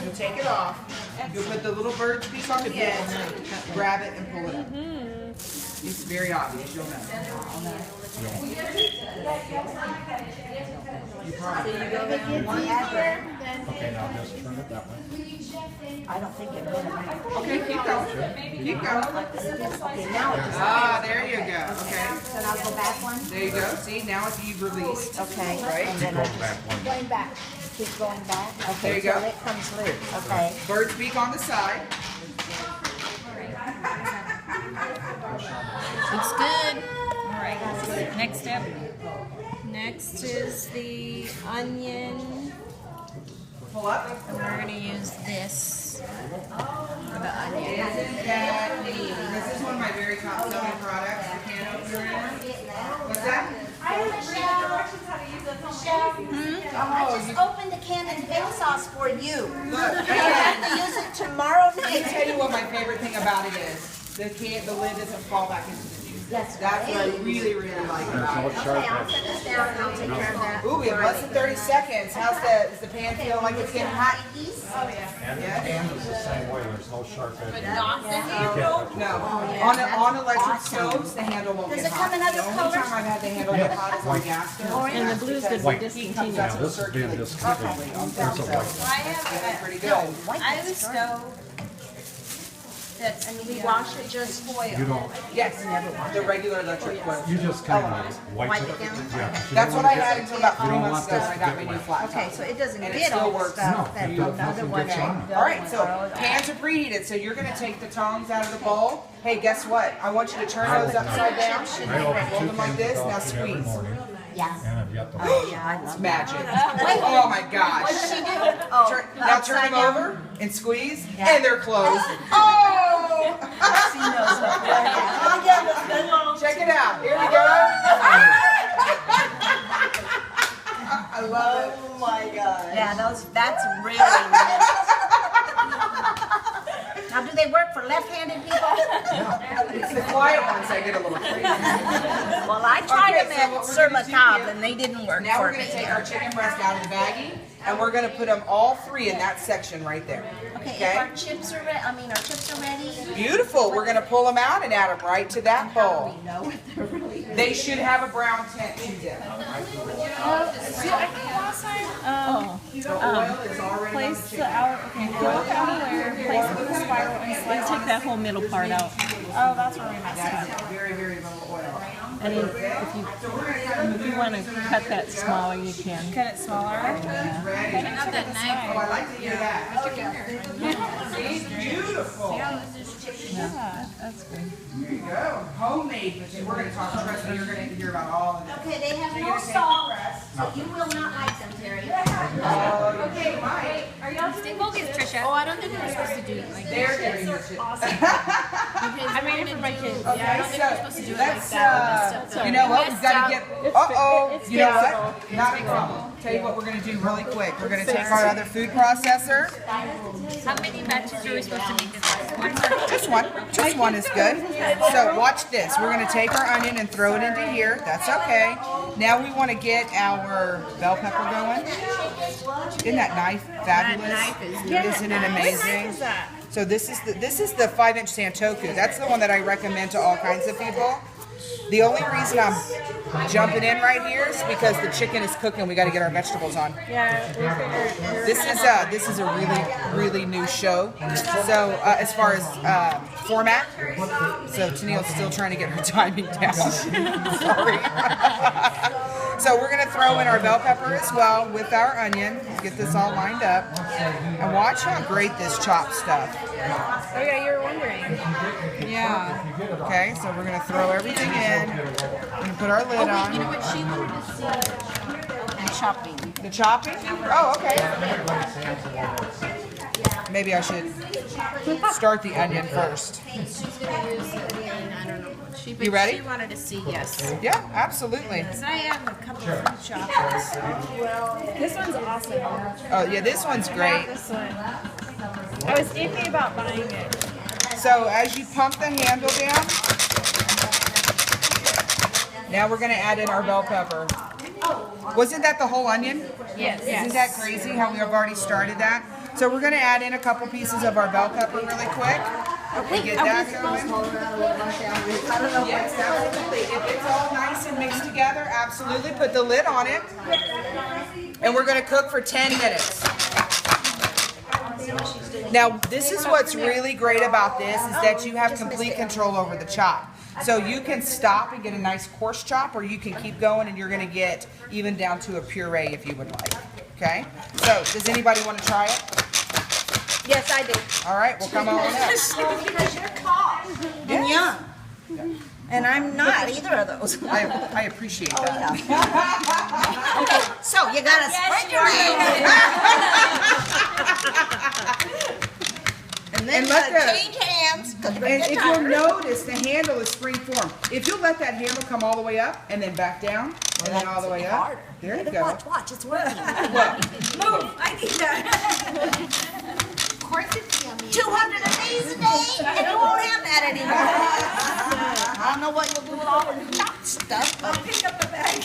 S1: You'll take it off. You'll put the little bird's beak on the edge, grab it and pull it up. It's very obvious, you'll know. You probably.
S8: Okay, now just turn it that way.
S3: I don't think it will.
S1: Okay, keep going. Keep going.
S3: Okay, now it just.
S1: Ah, there you go. Okay.
S3: So now go back one.
S1: There you go. See, now it's you've released.
S3: Okay.
S1: Right.
S3: And then
S8: Go
S3: I
S8: back one.
S3: going back. Keep going back. Okay.
S1: There you
S3: till
S1: go.
S3: it comes loose. Okay.
S1: Bird's beak on the side.
S6: Looks good. All right. Next step. Next is the onion.
S1: Pull up.
S6: And we're going to use this for the onion.
S1: Isn't that neat? This is one of my very top selling products, the can opener. What's that?
S2: I have read directions how to use
S3: I just opened a can of tail sauce for you.
S1: Look,
S3: I
S1: and
S3: have to use it tomorrow
S1: let me
S3: night.
S1: tell you what my favorite thing about it is. The lid doesn't fall back into the juice.
S3: That's
S1: That's what I really, really like about it.
S3: Okay, I'll set this down and I'll take care of that.
S1: Ooh, we have less than 30 seconds. Is the pan feeling like it's getting hot?
S8: And the hand is the same way, there's no sharp edge.
S1: No. On electric stoves, the handle won't
S3: Does
S1: get
S3: it
S1: hot.
S3: come in other
S1: The only
S3: colors?
S1: time I've had the handle get hot is on gas stoves.
S6: And the blue's gonna be
S8: White.
S6: discontinued.
S8: Yeah, this is being discontinued. There's a white.
S5: I have
S1: Pretty good.
S5: I have a stove that's,
S3: We wash it just foil.
S8: You don't,
S1: Yes, the regular electric coil.
S8: you just kind of wipe it.
S3: it down?
S8: Yeah, but you
S1: That's
S8: don't
S1: what I
S8: wanna
S1: had
S8: get-
S1: until about
S8: you
S1: 3
S8: don't
S1: months
S8: want
S1: ago
S8: this
S1: when I
S8: to
S1: got
S8: get
S1: my new
S8: wet.
S1: flat
S3: Okay,
S1: top.
S3: so it doesn't
S1: And it
S3: get
S1: still
S3: all the
S1: works.
S3: stuff
S8: No,
S3: that
S8: it does-
S3: another
S8: nothing
S3: one
S8: gets on
S3: that
S8: it.
S1: All right,
S3: doesn't
S1: so
S3: throw it.
S1: pans are preheated, so you're gonna take the tongs out of the bowl. Hey, guess what? I want you to turn those upside down.
S8: I open
S1: Hold
S8: two
S1: them like
S8: cans
S1: this,
S8: of
S1: now
S8: coffee every
S1: squeeze.
S8: morning,
S3: Yeah.
S8: and I've got the.
S3: Yeah, I love
S1: Magic. Oh my gosh.
S3: Oh,
S1: Now turn
S3: upside
S1: them
S3: down?
S1: over and squeeze,
S3: Yeah.
S1: and they're closed. Oh!
S3: She knows what that is.
S1: Check it out. Here we go. I love it.
S3: Oh my God. Yeah, that's really nice. Now, do they work for left-handed people?
S1: It's the quiet ones that get a little crazy.
S3: Well, I tried
S1: Okay,
S3: them
S1: so
S3: at
S1: what we're
S3: Sur La
S1: gonna do
S3: Table
S1: here-
S3: and they didn't work
S1: Now
S3: for
S1: we're
S3: me.
S1: gonna take our chicken breast out of the baggie, and we're gonna put them all three in that section right there.
S3: Okay, if our chips are ready, our chips are ready.
S1: Beautiful. We're gonna pull them out and add them right to that bowl.
S3: We know if they're really.
S1: They should have a brown tint to them.
S2: See, I think last time,
S1: The oil is already on the
S6: Place the
S1: chicken.
S6: outer, okay, look anywhere, place it in the spiral and slice. Take that whole middle part out.
S2: oh, that's where we messed up.
S1: That's very, very little oil.
S6: And then if you want to cut that smaller, you can.
S2: Cut it smaller.
S1: Ready?
S4: Not that knife.
S1: Oh, I like to hear that. See, beautiful.
S6: Yeah, that's good.
S1: There you go. Homemade. We're gonna talk. Trust me, you're gonna hear about all of it.
S3: Okay, they have no salt, so you will not like them, Terry.
S1: Okay, Mike.
S2: Are y'all doing
S4: Stay focused, Trisha. Oh, I don't think we're supposed to do it like
S1: They're doing your shit.
S2: awesome? I made it for my kids.
S1: Okay,
S2: Yeah,
S1: so
S4: do it like
S1: let's,
S4: that.
S1: you know what, we've gotta get, uh-oh,
S6: it's
S1: you know
S6: fixable.
S1: what? Not a problem. Tell you what we're gonna do really quick. We're gonna take our other food processor.
S4: How many batches are we supposed to make this? One.
S1: Just one. Just one is good. So watch this. We're gonna take our onion and throw it into here. That's okay. Now we wanna get our bell pepper going. Isn't that knife fabulous? Isn't it amazing? So this is the 5-inch Santoku. That's the one that I recommend to all kinds of people. The only reason I'm jumping in right here is because the chicken is cooking. We got to get our vegetables on.
S2: Yeah, we figured.
S1: This is a really new show. So as far as format, so Tenille's still trying to get her timing down. Sorry. So we're gonna throw in our bell pepper as well with our onion. Get this all lined up, and watch how great this chopped stuff.
S2: Oh yeah, you were wondering.
S1: Yeah. Okay, so we're gonna throw everything in. We're gonna put our lid
S4: You know
S1: on.
S4: what she wanted to see?
S3: And chopping.
S1: The chopping? Oh, okay. Maybe I should start the onion first.
S4: She's gonna use the I don't know.
S1: You ready?
S4: She wanted to see, yes.
S1: Yeah, absolutely.
S4: So I have a couple of fruit choppers.
S2: This one's awesome.
S1: Oh yeah, this one's great.
S2: This one. I was iffy about buying it.
S1: So as you pump the handle down, now we're gonna add in our bell pepper. Wasn't that the whole onion?
S2: Yes.
S1: Isn't that crazy how we have already started that? So we're gonna add in a couple pieces of our bell pepper really quick. Get that going. Yes, absolutely. If it's all nice and mixed together, absolutely. Put the lid on it. And we're gonna cook for 10 minutes. Now, this is what's really great about this is that you have complete control over the chop. So you can stop and get a nice coarse chop, or you can keep going and you're gonna get even down to a puree if you would like. Okay? So, does anybody want to try it?
S3: Yes, I do.
S1: All right, well come on up.
S3: Because you're tall and young. And I'm not either of those.
S1: I appreciate that.
S3: Okay, so you gotta spread your hands. And then
S1: And
S3: you
S1: let
S3: gotta
S1: the-
S3: change hands. 'Cause we're
S1: And
S3: gonna
S1: if you'll notice, the handle is spring form. If you'll let that handle come all the way up and then back down, And then all the way up.
S3: Harder.
S1: There you go.
S3: Watch, it's working.
S1: Well,
S3: Move, I need that.
S5: Of course it's yummy.
S3: 200 of these a day, and you won't have that anymore. I don't know what you'll do with all the hot stuff. I'll pick up the bag.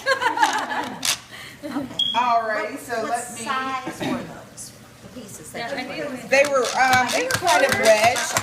S1: alrighty, so
S3: What
S1: let me.
S3: size were those? The pieces that you put in?
S1: They were kind of wedged.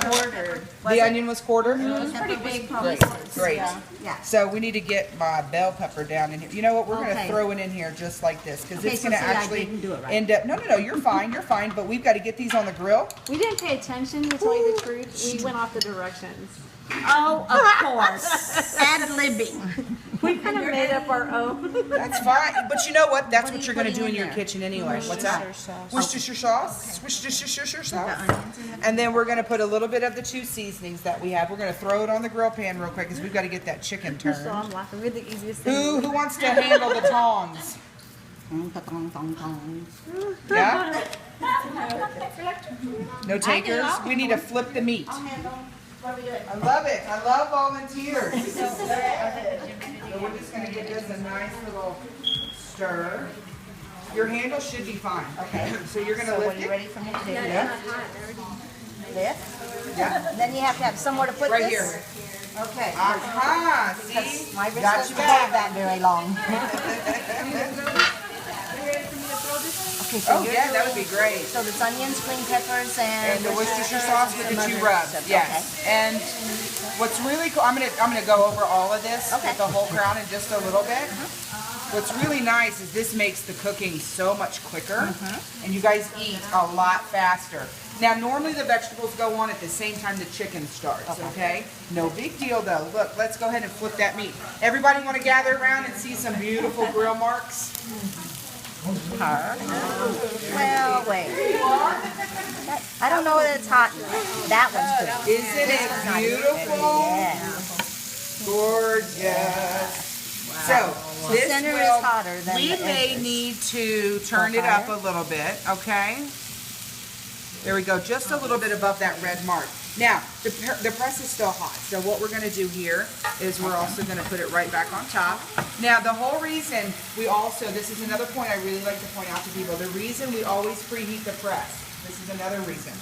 S3: Ordered.
S1: The onion was quartered.
S3: Pretty big
S1: Great,
S3: pieces.
S1: great.
S3: Yeah.
S1: So we need to get my bell pepper down in here. You know what? We're going to
S3: Okay.
S1: throw it in here just like this because
S3: Okay,
S1: it's
S3: so
S1: going to
S3: see, I
S1: actually
S3: didn't do it right.
S1: end up. No, you're fine. You're fine. But we've got to get these on the grill.
S2: We didn't pay attention, to tell you the truth. We went off the directions.
S3: Oh, of course. Ad-libbing.
S2: We kind of made up our own.
S1: That's fine. But you know what? That's what
S3: are you
S1: you're going to
S3: putting
S1: do in
S3: in
S1: your
S3: there?
S1: kitchen anyway. What's that? Worcestershire sauce. Worcestershire sauce.
S3: onions in
S1: And then we're going to put a little bit of the 2 seasonings that we have. We're going to throw it on the grill pan real quick because we've got to get that chicken
S2: So
S1: turned.
S2: I'm laughing. We're the easiest thing.
S1: Who wants to handle the tongs? Yeah? No takers? We need to flip the meat. I love it. I love volunteers. So we're just going to give this a nice little stir. Your handle should be fine.
S3: Okay.
S1: So you're going to
S3: So
S1: lift
S3: what are you
S1: it?
S3: ready for me to do?
S1: Yeah.
S3: Lift.
S1: Yeah.
S3: Then you have to have somewhere to put
S1: Right
S3: this.
S1: here.
S3: Okay.
S1: Aha. See?
S3: My wrist
S1: Got
S3: doesn't
S1: you
S3: have
S1: back.
S3: that very long. Okay, so
S1: Oh,
S3: you're
S1: yeah, that
S3: doing-
S1: would be great.
S3: So it's onions, green peppers, and
S1: And the Worcestershire sauce with the
S3: some
S1: 2
S3: other
S1: rubs,
S3: stuff.
S1: yes. And what's really cool, I'm gonna go over all of this
S3: Okay.
S1: with the whole crown in just a little bit. What's really nice is this makes the cooking so much quicker, and you guys eat a lot faster. Now, normally the vegetables go on at the same time the chicken starts, okay? No big deal though. Look, let's go ahead and flip that meat. Everybody want to gather around and see some beautiful grill marks?
S3: Well, wait. I don't know that it's hot enough. That one's good.
S1: Isn't
S3: This
S1: it
S3: one's not even
S1: beautiful?
S3: good. Yeah.
S1: Gorgeous. So, this
S3: center is
S1: will,
S3: hotter than
S1: we
S3: the
S1: may
S3: edges.
S1: need to turn it up a little bit, okay? There we go, just a little bit above that red mark. Now, the press is still hot, so what we're gonna do here is we're also gonna put it right back on top. Now, the whole reason we also, this is another point I really like to point out to people, the reason we always preheat the press, this is another reason.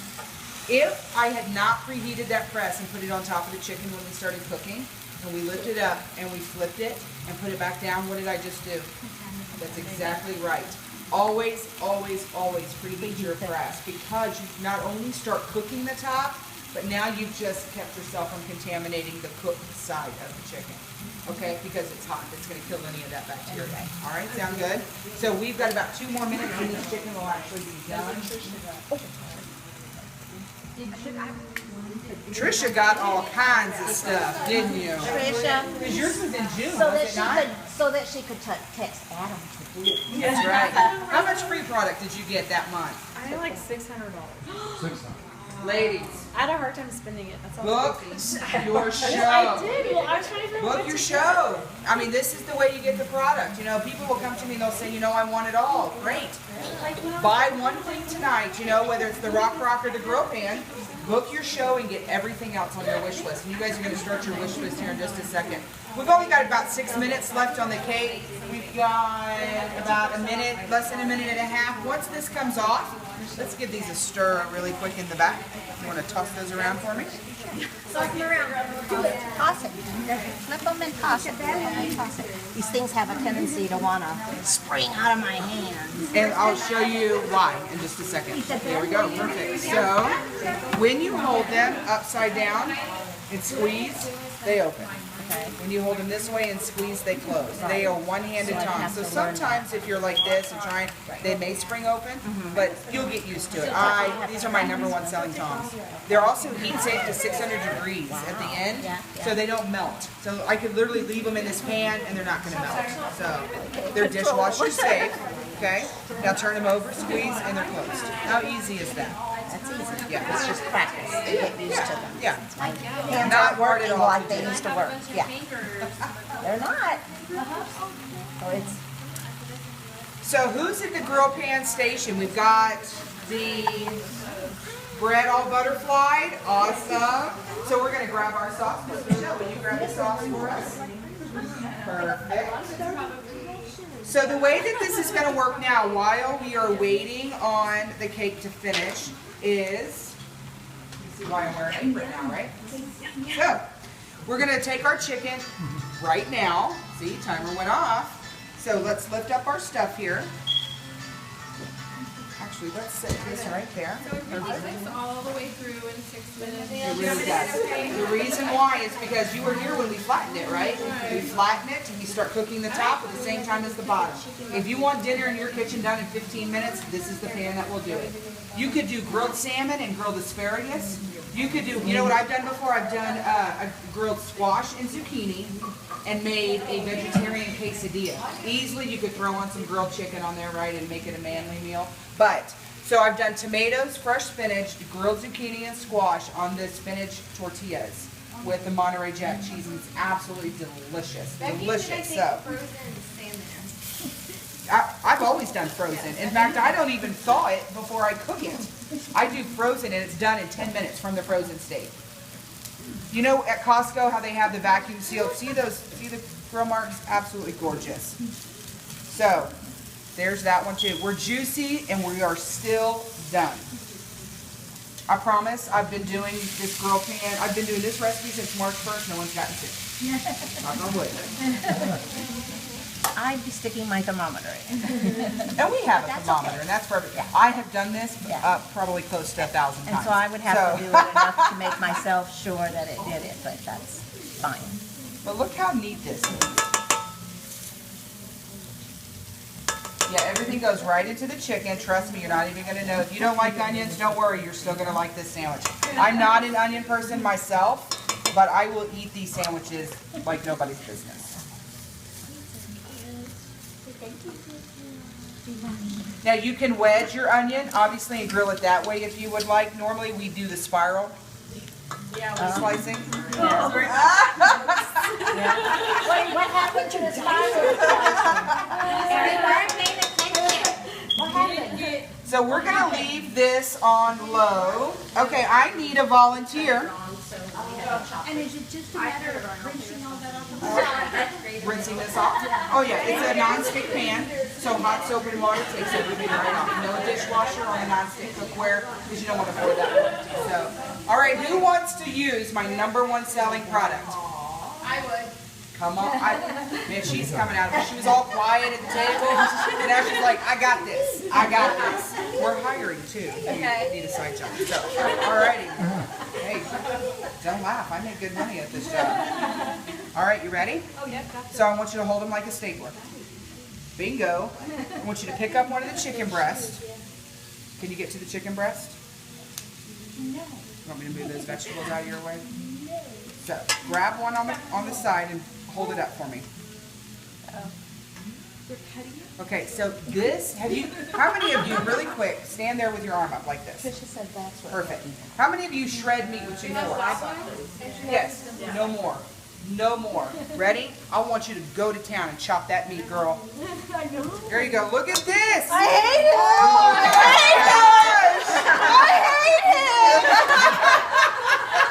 S1: If I had not preheated that press and put it on top of the chicken when we started cooking, and we lifted it up and we flipped it and put it back down, what did I just do? That's exactly right. Always, always, always preheat your press because you not only start cooking the top, but now you've just kept yourself from contaminating the cooked side of the chicken. Okay, because it's hot, it's gonna kill any of that bacteria. All right, sound good? So we've got about 2 more minutes and this chicken will actually be done. Trisha got all kinds of stuff, didn't you?
S3: Trisha,
S1: Because yours was in June,
S3: so
S1: was
S3: that
S1: it
S3: she
S1: not?
S3: could, so that she could text Adam to do it.
S1: That's right. How much free product did you get that month?
S2: I had like $600.
S8: 600.
S1: Ladies,
S2: I had a hard time spending it. That's all.
S1: book your
S2: I
S1: show.
S2: did. Well, I was trying to figure out
S1: Book
S2: what
S1: your
S2: to
S1: show. I mean, this is the way you get the product. You know, people will come to me and they'll say, you know, I want it all. Great.
S2: Like when I
S1: Buy one thing tonight, you know, whether it's the rock or the grill pan. Book your show and get everything else on your wish list. And you guys are going to start your wish list here in just a second. We've only got about 6 minutes left on the cake. We've got about a minute, less than a minute and a half. Once this comes off, let's give these a stir really quick in the back. You want to toss those around for me?
S3: Toss them around. Do it. Toss it. Flip them and toss it. Toss it. These things have a tendency to want to spring out of my hands.
S1: And I'll show you why in just a second. There we go, perfect. So, when you hold them upside down and squeeze, they open. When you hold them this way and squeeze, they close. They are one-handed
S3: So I
S1: tongs.
S3: have
S1: So
S3: to learn
S1: sometimes if you're like this and trying, they may spring open, but you'll get used to it. These are my #1 selling tongs. They're also heat safe to 600 degrees at the end, so they don't melt. So I could literally leave them in this pan and they're not going to melt. So they're dishwasher safe. Okay. Now turn them over, squeeze, and they're closed. How easy is that?
S3: That's easy.
S1: Yeah.
S3: It's just practice to get used to them.
S1: Yeah.
S3: My hands
S1: Not
S3: aren't
S1: hard at
S3: working
S1: all
S3: like
S1: to
S3: they
S1: do.
S3: used to work. Yeah. They're not. So it's
S1: So who's at the grill pan station? We've got the bread all butterflied. Awesome. So we're going to grab our sauce. Michelle, will you grab the sauce for us? Perfect. So the way that this is going to work now, while we are waiting on the cake to finish, is, you see why I'm wearing an apron now, right? So, we're going to take our chicken right now. See, timer went off. So let's lift up our stuff here. Actually, let's set this right there.
S4: So it really cooks all the way through in 6 minutes.
S1: It really does. The reason why is because you were here when we flattened it, right? We flatten it and you start cooking the top at the same time as the bottom. If you want dinner in your kitchen done in 15 minutes, this is the pan that will do it. You could do grilled salmon and grilled asparagus. You could do, you know what I've done before? I've done a grilled squash and zucchini and made a vegetarian quesadilla. Easily you could throw on some grilled chicken on there, right, and make it a manly meal. But, so I've done tomatoes, fresh spinach, grilled zucchini and squash on the spinach tortillas with the Monterey Jack cheese, and it's absolutely delicious. Delicious. So, I've always done frozen. In fact, I don't even thaw it before I cook it. I do frozen and it's done in 10 minutes from the frozen state. You know at Costco how they have the vacuum sealed? See the grill marks? Absolutely gorgeous. So, there's that one too. We're juicy and we are still done. I promise I've been doing this grill pan, I've been doing this recipe since March 1st, no one's gotten sick. Knock on wood.
S3: I'd be sticking my thermometer in.
S1: And we have a thermometer, and that's perfect. I have done this probably close to 1,000 times.
S3: And so I would have to do it enough to make myself sure that it did it, but that's fine.
S1: But look how neat this is. Yeah, everything goes right into the chicken. Trust me, you're not even going to know. If you don't like onions, don't worry, you're still going to like this sandwich. I'm not an onion person myself, but I will eat these sandwiches like nobody's business. Now you can wedge your onion, obviously, and grill it that way if you would like. Normally we do the spiral slicing.
S3: Wait, what happened to the spiral slicing? What happened?
S1: So we're going to leave this on low. Okay, I need a volunteer.
S5: And is it just a matter of rinsing all that off?
S1: Rinsing this off? Oh yeah, it's a non-stick pan, so hot soap and water takes everything right off. No dishwasher on a non-stick cookware, because you don't want to pour that empty. So, all right, who wants to use my #1 selling product?
S4: I would.
S1: Come on, man, she's coming out. She was all quiet at the table, and now she's like, I got this, I got this. We're hiring too. You need a side job. So, alrighty. Hey, don't laugh. I make good money at this job. All right, you ready?
S2: Oh, yeah,
S1: So I want you to hold them like a stapler. Bingo. I want you to pick up one of the chicken breasts. Can you get to the chicken breast? No. You want me to move those vegetables out of your way? No. So grab one on the side and hold it up for me. Okay, so this, how many of you, really quick, stand there with your arm up like this?
S3: Trisha said that's what.
S1: Perfect. How many of you shred meat with chicken breast? Yes, no more. No more. Ready? I want you to go to town and chop that meat, girl. There you go. Look at this.
S3: I hate it!
S1: Oh
S3: I hate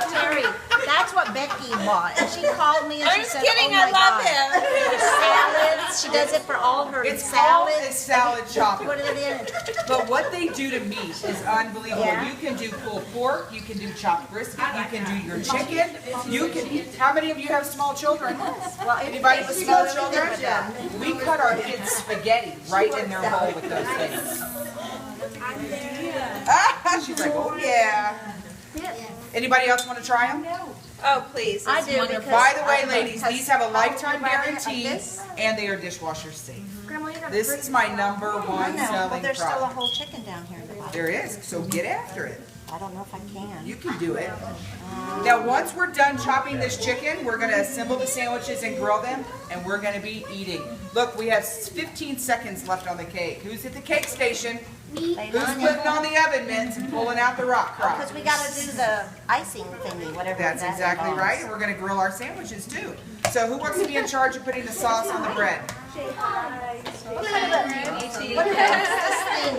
S3: it! Terry, that's what Becky bought, and she called me and she said,
S6: kidding,
S3: oh my
S6: I love
S3: God. Salads, she does it for all her
S1: It's called
S3: salads.
S1: a salad chopper.
S3: Put it in.
S1: But what they do to meat is unbelievable.
S3: Yeah.
S1: You can do pulled pork, you can do chopped brisket, you can do your chicken. You can. How many of you have small children?
S3: Well,
S1: Anybody with small
S3: she
S1: children?
S3: goes with that.
S1: We cut our kids spaghetti right in their bowl with those things. She's like, oh yeah. Anybody else want to try them?
S6: Oh, please.
S3: I do because
S1: By the way,
S3: I-
S1: ladies,
S3: because
S1: these have a lifetime
S3: like
S1: guarantee
S3: this.
S1: and they are dishwasher safe.
S3: Grandma, you gotta
S1: This
S3: bring-
S1: is my #1
S3: I know, but
S1: selling
S3: there's still a
S1: product.
S3: whole chicken down here in the bottom.
S1: There is, so get after it.
S3: I don't know if I can.
S1: You can do it. Now, once we're done chopping this chicken, we're going to assemble the sandwiches and grill them, and we're going to be eating. Look, we have 15 seconds left on the cake. Who's at the cake station? Who's putting on the oven mitts and pulling out the rock crop?
S3: Because we gotta do the icing thingy, whatever
S1: That's
S3: that
S1: exactly
S3: involves.
S1: right, and we're going to grill our sandwiches too. So who wants to be in charge of putting the sauce on the bread?
S3: What kind of this thing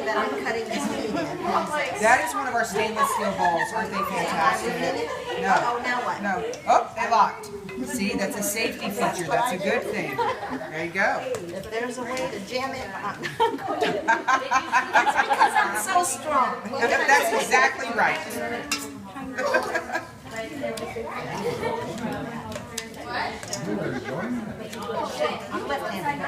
S3: that I'm cutting this meat?
S1: That is one of our stainless steel bowls. Aren't they fantastic? No.
S3: Oh, now what?
S1: No. Oh, they locked. See, that's a safety feature. That's a good thing. There you go.
S3: If there's a way to jam it, I'm not going to. It's because I'm so strong.
S1: That's exactly right.
S3: I'm left-handed.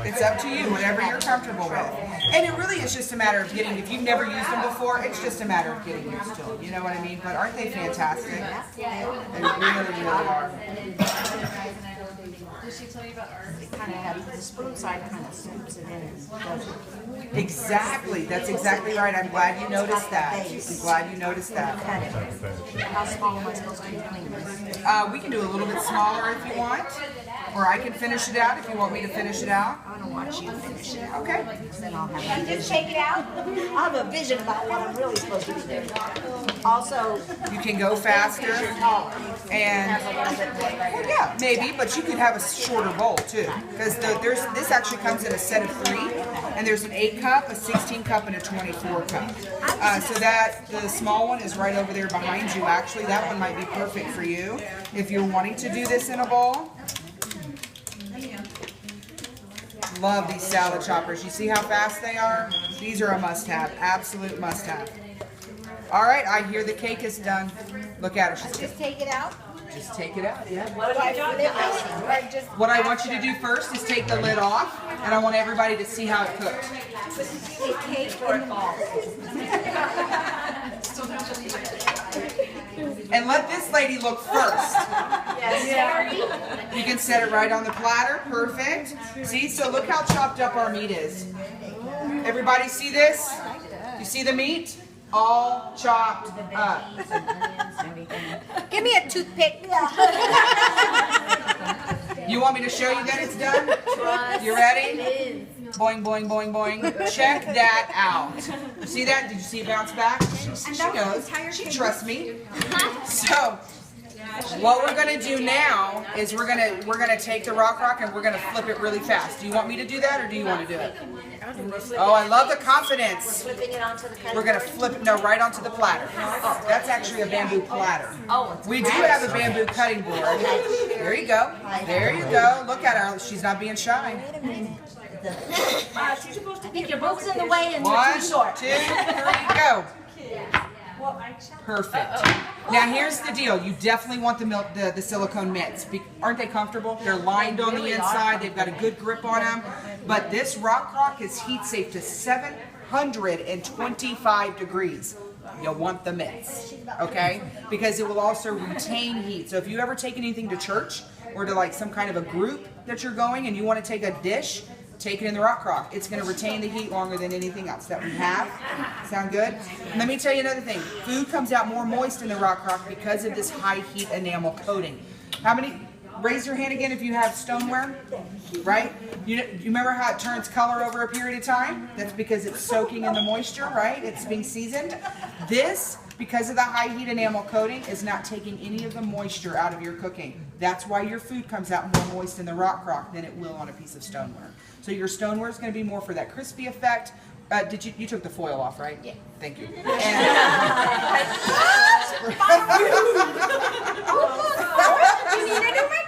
S1: It's up to you, whatever you're comfortable with. And it really is just a matter of getting, if you've never used them before, it's just a matter of getting used to them. You know what I mean? But aren't they fantastic? They really, really are.
S2: Did she tell you about ours?
S3: It kind of has, the spoon side kind of scoops it in and does it.
S1: Exactly. That's exactly right. I'm glad you noticed that. I'm glad you noticed that.
S3: How small am I supposed to be doing this?
S1: We can do a little bit smaller if you want. Or I can finish it out if you want me to finish it out.
S3: I don't want you to finish it.
S1: Okay.
S3: Then I'll have a vision. Take it out. I'll have a vision about what I'm really supposed to be doing. Also,
S1: You can go faster. And well, yeah, maybe, but you could have a shorter bowl too, because this actually comes in a set of 3, and there's an 8 cup, a 16 cup, and a 24 cup. So that the small one is right over there behind you. Actually, that one might be perfect for you if you're wanting to do this in a bowl. Love these salad choppers. You see how fast they are? These are a must-have, absolute must-have. All right, I hear the cake is done. Look at her. She's
S3: just take it out.
S1: just take it out, yeah.
S3: What do I do with the icing? Or just
S1: What I want you to do first is take the lid off, and I want everybody to see how it cooked.
S3: a cake or balls?
S1: And let this lady look first.
S3: Yes.
S1: You can set it right on the platter, perfect. See, so look how chopped up our meat is. Everybody see this? You see the meat? All chopped up.
S3: Give me a toothpick.
S1: You want me to show you that it's done? You ready? Boing, boing, boing, boing. Check that out. You see that? Did you see it bounce back? She knows. She trusts me. So, what we're gonna do now is we're gonna take the rock and we're gonna flip it really fast. Do you want me to do that, or do you want to do it? Oh, I love the confidence.
S3: Flipping it onto the cutting
S1: We're gonna flip it, no, right onto the platter. Oh, that's actually a bamboo platter.
S3: Oh,
S1: We do have a bamboo cutting board. There you go. There you go. Look at her. She's not being shy.
S3: Wait a minute. I think your boob's in the way and you're
S1: 1,
S3: too
S1: 2,
S3: short.
S1: 3, go. Perfect. Now here's the deal. You definitely want the silicone mitts. Aren't they comfortable? They're lined on the inside. They've got a good grip on them. But this rock crock is heat safe to 725 degrees. You'll want the mitts, okay? Because it will also retain heat. So if you ever take anything to church or to like some kind of a group that you're going and you want to take a dish, take it in the rock crock. It's going to retain the heat longer than anything else that we have. Sound good? Let me tell you another thing. Food comes out more moist in the rock crock because of this high heat enamel coating. How many? Raise your hand again if you have stoneware, right? You remember how it turns color over a period of time? That's because it's soaking in the moisture, right? It's being seasoned. This, because of the high heat enamel coating, is not taking any of the moisture out of your cooking. That's why your food comes out more moist in the rock crock than it will on a piece of stoneware. So your stoneware is going to be more for that crispy effect. You took the foil off, right? Yeah. Thank you.
S3: You need a new microwave.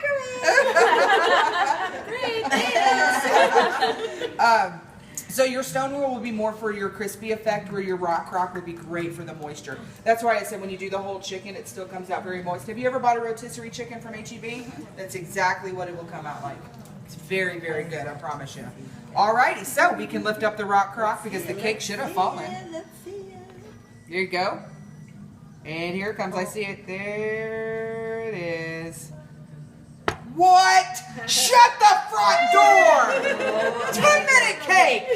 S1: So your stoneware will be more for your crispy effect, where your rock crock would be great for the moisture. That's why I said when you do the whole chicken, it still comes out very moist. Have you ever bought a rotisserie chicken from H-E-B? That's exactly what it will come out like. It's very, very good, I promise you. Alrighty, so we can lift up the rock crock because the cake should have fallen. There you go. And here it comes. I see it. There it is. What? Shut the front door! 10-minute cake!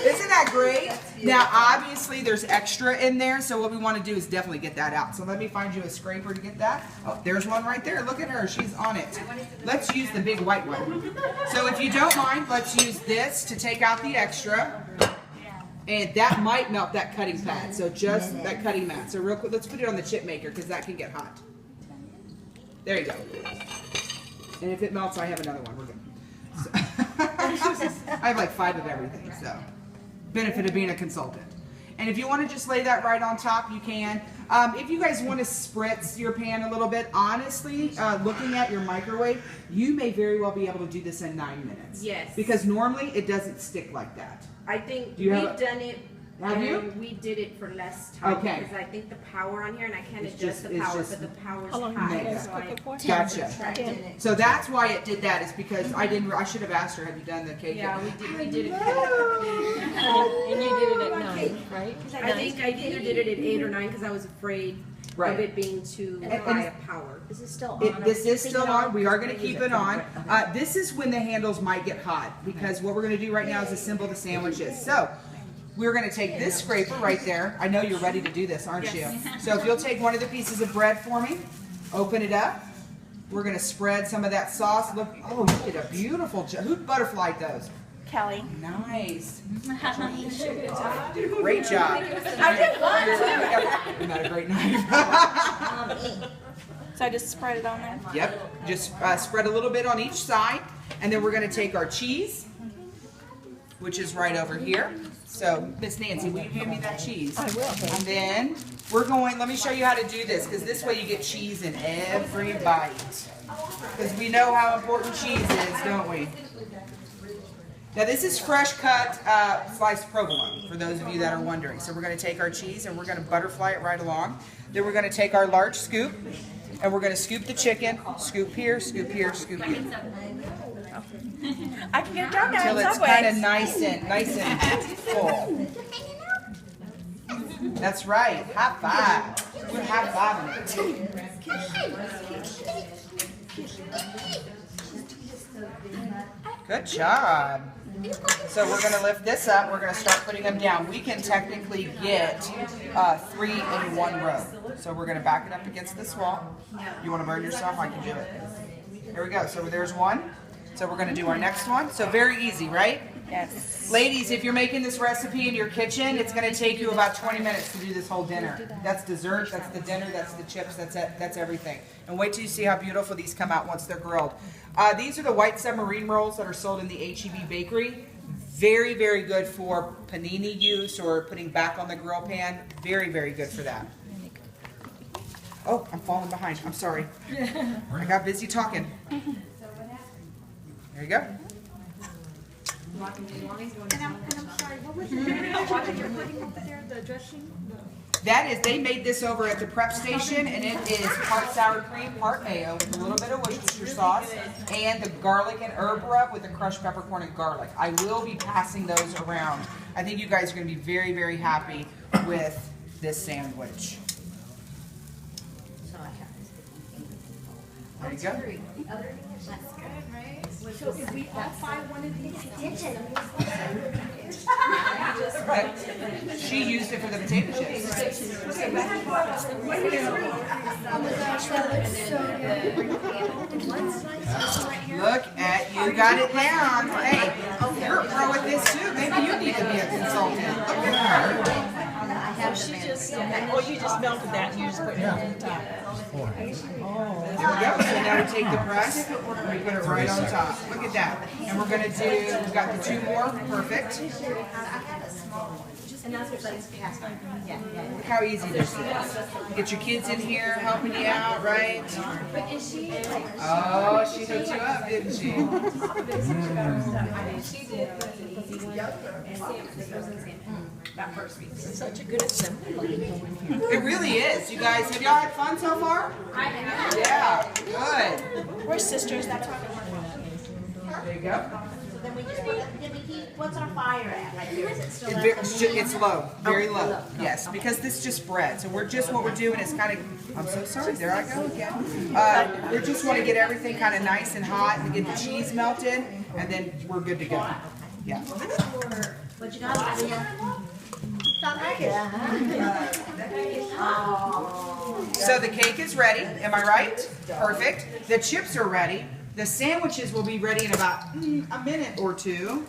S1: Isn't that great? Now, obviously, there's extra in there, so what we want to do is definitely get that out. So let me find you a scraper to get that. Oh, there's one right there. Look at her. She's on it. Let's use the big white one. So if you don't mind, let's use this to take out the extra. And that might melt that cutting pad, so just that cutting mat. So real quick, let's put it on the chip maker because that can get hot. There you go. And if it melts, I have another one. We're good. So I have like 5 of everything, so benefit of being a consultant. And if you want to just lay that right on top, you can. If you guys want to spritz your pan a little bit, honestly, looking at your microwave, you may very well be able to do this in 9 minutes.
S7: Yes.
S1: Because normally it doesn't stick like that.
S7: I think
S1: Do you
S7: we've
S1: have a-
S7: done it.
S1: Have
S7: and
S1: you?
S7: We did it for less time
S1: Okay.
S7: because I think the power on here, and I can't
S1: It's
S7: adjust
S1: just-
S7: the
S1: it's
S7: power,
S1: just-
S7: but the power's
S6: How long do you
S7: high.
S6: guys
S7: So
S6: cook
S7: I,
S6: it for?
S1: Gotcha. So that's why it did that, is because I should have asked her, have you done the cake?
S7: yeah, we did it.
S6: And you did it at 9, right?
S7: I think I either did it at 8 or 9 because I was afraid
S1: Right.
S7: of it being too
S1: And-
S7: high a power.
S3: Is this still on?
S1: This is still on. We are going to keep it on. This is when the handles might get hot, because what we're going to do right now is assemble the sandwiches. So we're going to take this scraper right there. I know you're ready to do this, aren't you? So if you'll take one of the pieces of bread for me, open it up. We're going to spread some of that sauce. Look, oh, you did a beautiful job. Who butterflied those?
S3: Kelly.
S1: Nice. You did a great job.
S3: I did one too.
S1: Isn't that a great knife?
S3: So I just spread it on there?
S1: Yep, just spread a little bit on each side, and then we're going to take our cheese, which is right over here. So, Miss Nancy, will you give me that cheese?
S6: I will.
S1: And then we're going, let me show you how to do this, because this way you get cheese in every bite. Because we know how important cheese is, don't we? Now this is fresh cut sliced provolone, for those of you that are wondering. So we're going to take our cheese and we're going to butterfly it right along. Then we're going to take our large scoop, and we're going to scoop the chicken. Scoop here, scoop here, scoop here.
S3: I can get it down
S1: Until
S3: there in
S1: it's
S3: Subway.
S1: kind of nice and full. That's right. High five. We're high fiving it. Good job. So we're going to lift this up. We're going to start putting them down. We can technically get 3 in one row. So we're going to back it up against this wall. You want to burn yourself? I can do it. Here we go. So there's one. So we're going to do our next one. So very easy, right?
S3: Yes.
S1: Ladies, if you're making this recipe in your kitchen, it's going to take you about 20 minutes to do this whole dinner. That's dessert, that's the dinner, that's the chips, that's it, that's everything. And wait till you see how beautiful these come out once they're grilled. These are the white submarine rolls that are sold in the H-E-B bakery. Very, very good for panini use or putting back on the grill pan. Very, very good for that. Oh, I'm falling behind. I'm sorry. I got busy talking. There you go.
S5: And I'm sorry, what was it you're putting over there, the dressing?
S1: That is, they made this over at the prep station, and it is part sour cream, part mayo, with a little bit of Worcestershire sauce, and the garlic and herb rub with the crushed peppercorn and garlic. I will be passing those around. I think you guys are going to be very, very happy with this sandwich. There you go.
S5: So if we all buy one of these?
S1: She used it for the potato chips.
S5: Oh my gosh, that looks so good.
S1: Look at you, got it down. Hey, you're a pro at this too. Maybe you need to be a consultant. Look at her.
S6: She just, you just melted that and you just put it on top.
S1: There we go. So now we take the breast and we put it right on top. Look at that. And we're going to do, we've got the 2 more. Perfect. Look how easy this is. Get your kids in here helping you out, right? Oh, she hooked you up, didn't she?
S6: Such a good assembly.
S1: It really is. You guys, have y'all had fun so far? Yeah, good.
S3: We're sisters, that's why.
S1: There you go.
S3: Then we just, did we keep, what's our fire at right here? Is it still
S1: It's low, very low. Yes, because this is just bread. So we're just, what we're doing is kind of, I'm so sorry, there I go again. We just want to get everything kind of nice and hot and get the cheese melted, and then we're good to go. Yeah.
S3: What you got over here?
S1: So the cake is ready, am I right? Perfect. The chips are ready. The sandwiches will be ready in about a minute or 2.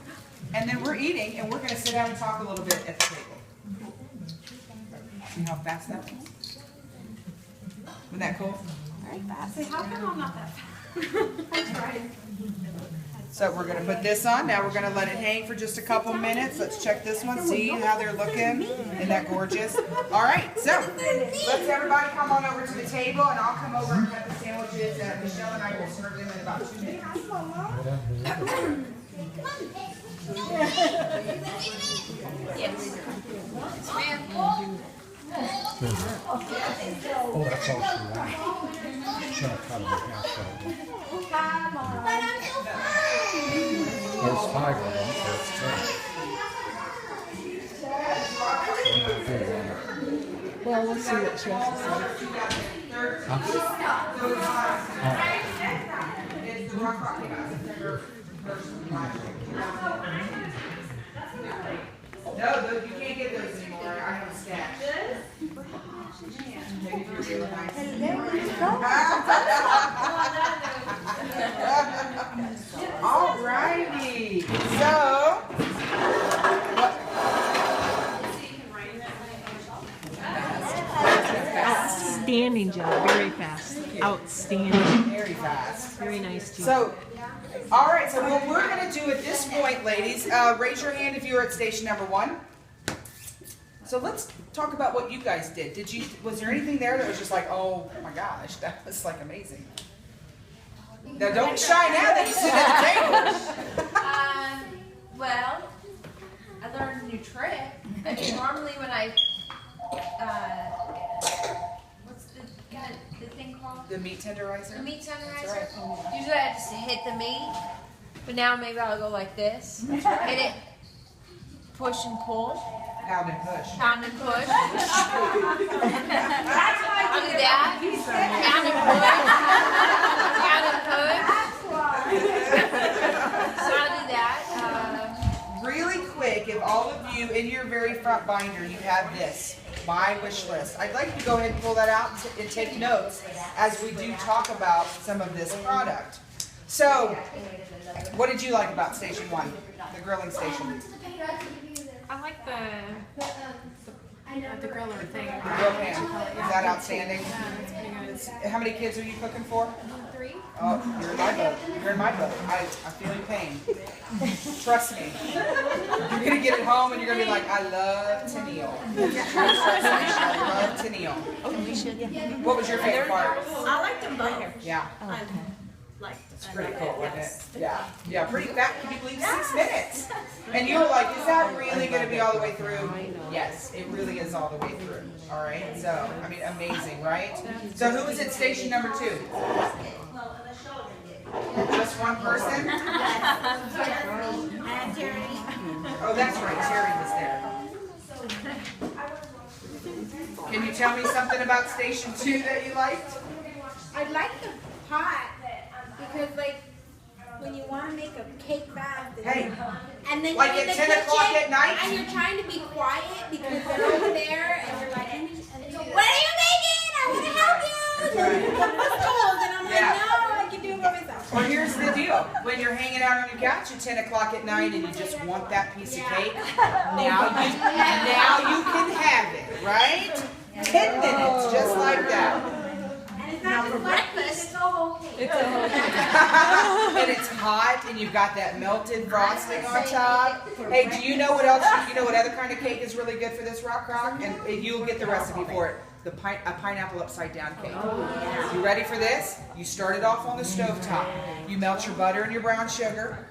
S1: And then we're eating, and we're going to sit down and talk a little bit at the table. See how fast that was? Wasn't that cool?
S2: Say, how come I'm not that fast? I tried.
S1: So we're gonna put this on. Now we're gonna let it hang for just a couple minutes. Let's check this one, see how they're looking. Isn't that gorgeous? All right, so let's everybody come on over to the table, and I'll come over and cut the sandwiches. Michelle and I will serve them in about 2 minutes.
S8: Oh, that's all she wanted. She's gonna cut it in half, so. There's 5 of them, so it's 10.
S6: Well, we'll see what she has to say.
S1: No, you can't get those anymore. I have a stash. All righty. So,
S6: Outstanding job, very fast. Outstanding.
S1: very fast.
S6: Very nice too.
S1: So, all right. So what we're gonna do at this point, ladies, raise your hand if you were at station number 1. So let's talk about what you guys did. Was there anything there that was just like, oh my gosh, that was like amazing? Now don't shy now that you sit at the table.
S4: Well, I learned a new trick. I mean, normally when I, what's the thing called?
S1: The meat tenderizer.
S4: The meat tenderizer.
S1: That's right.
S4: Usually I just hit the meat, but now maybe I'll go like this. Hit it, push and pull.
S1: Pound and push.
S4: Pound and push. I'll do that. Pound and push. Pound and push. So I'll do that.
S1: Really quick, if all of you in your very front binder you have this, my wish list, I'd like you to go ahead and pull that out and take notes as we do talk about some of this product. So, what did you like about Station 1, the grilling station?
S2: I like the griller thing.
S1: The grill pan. Is that outstanding? How many kids are you cooking for?
S4: 3.
S1: Oh, you're in my boat. You're in my boat. I feel your pain. Trust me. You're going to get it home and you're going to be like, I love Tenille. I love Tenille.
S3: Oh, we should, yeah.
S1: What was your favorite part?
S5: I like them both.
S1: Yeah. It's pretty cool, wasn't it? Yeah. Yeah, pretty fast. Can you believe 6 minutes? And you were like, is that really going to be all the way through? Yes, it really is all the way through. All right. So, I mean, amazing, right? So, who was at station number 2? Just one person?
S5: And Terry.
S1: Oh, that's right. Terry was there. Can you tell me something about station 2 that you liked?
S5: I like the pot because, like, when you want to make a cake fast,
S1: Hey,
S5: and then
S1: like
S5: you're in
S1: at
S5: the
S1: 10 o'clock
S5: kitchen,
S1: at night?
S5: and you're trying to be quiet because they're over there, and you're like, what are you making? I want to help you. And I'm like,
S1: Yeah.
S5: no, I can do it by myself.
S1: Well, here's the deal. When you're hanging out on your couch at 10 o'clock at night and you just want that piece of cake, now you can have it, right? 10 minutes, just like that.
S5: And it's not just breakfast, it's a whole cake.
S1: And it's hot, and you've got that melted frosting on top. Hey, do you know what else? You know what other kind of cake is really good for this rock? And you'll get the recipe for it. A pineapple upside down cake. You ready for this? You start it off on the stovetop. You melt your butter and your brown sugar.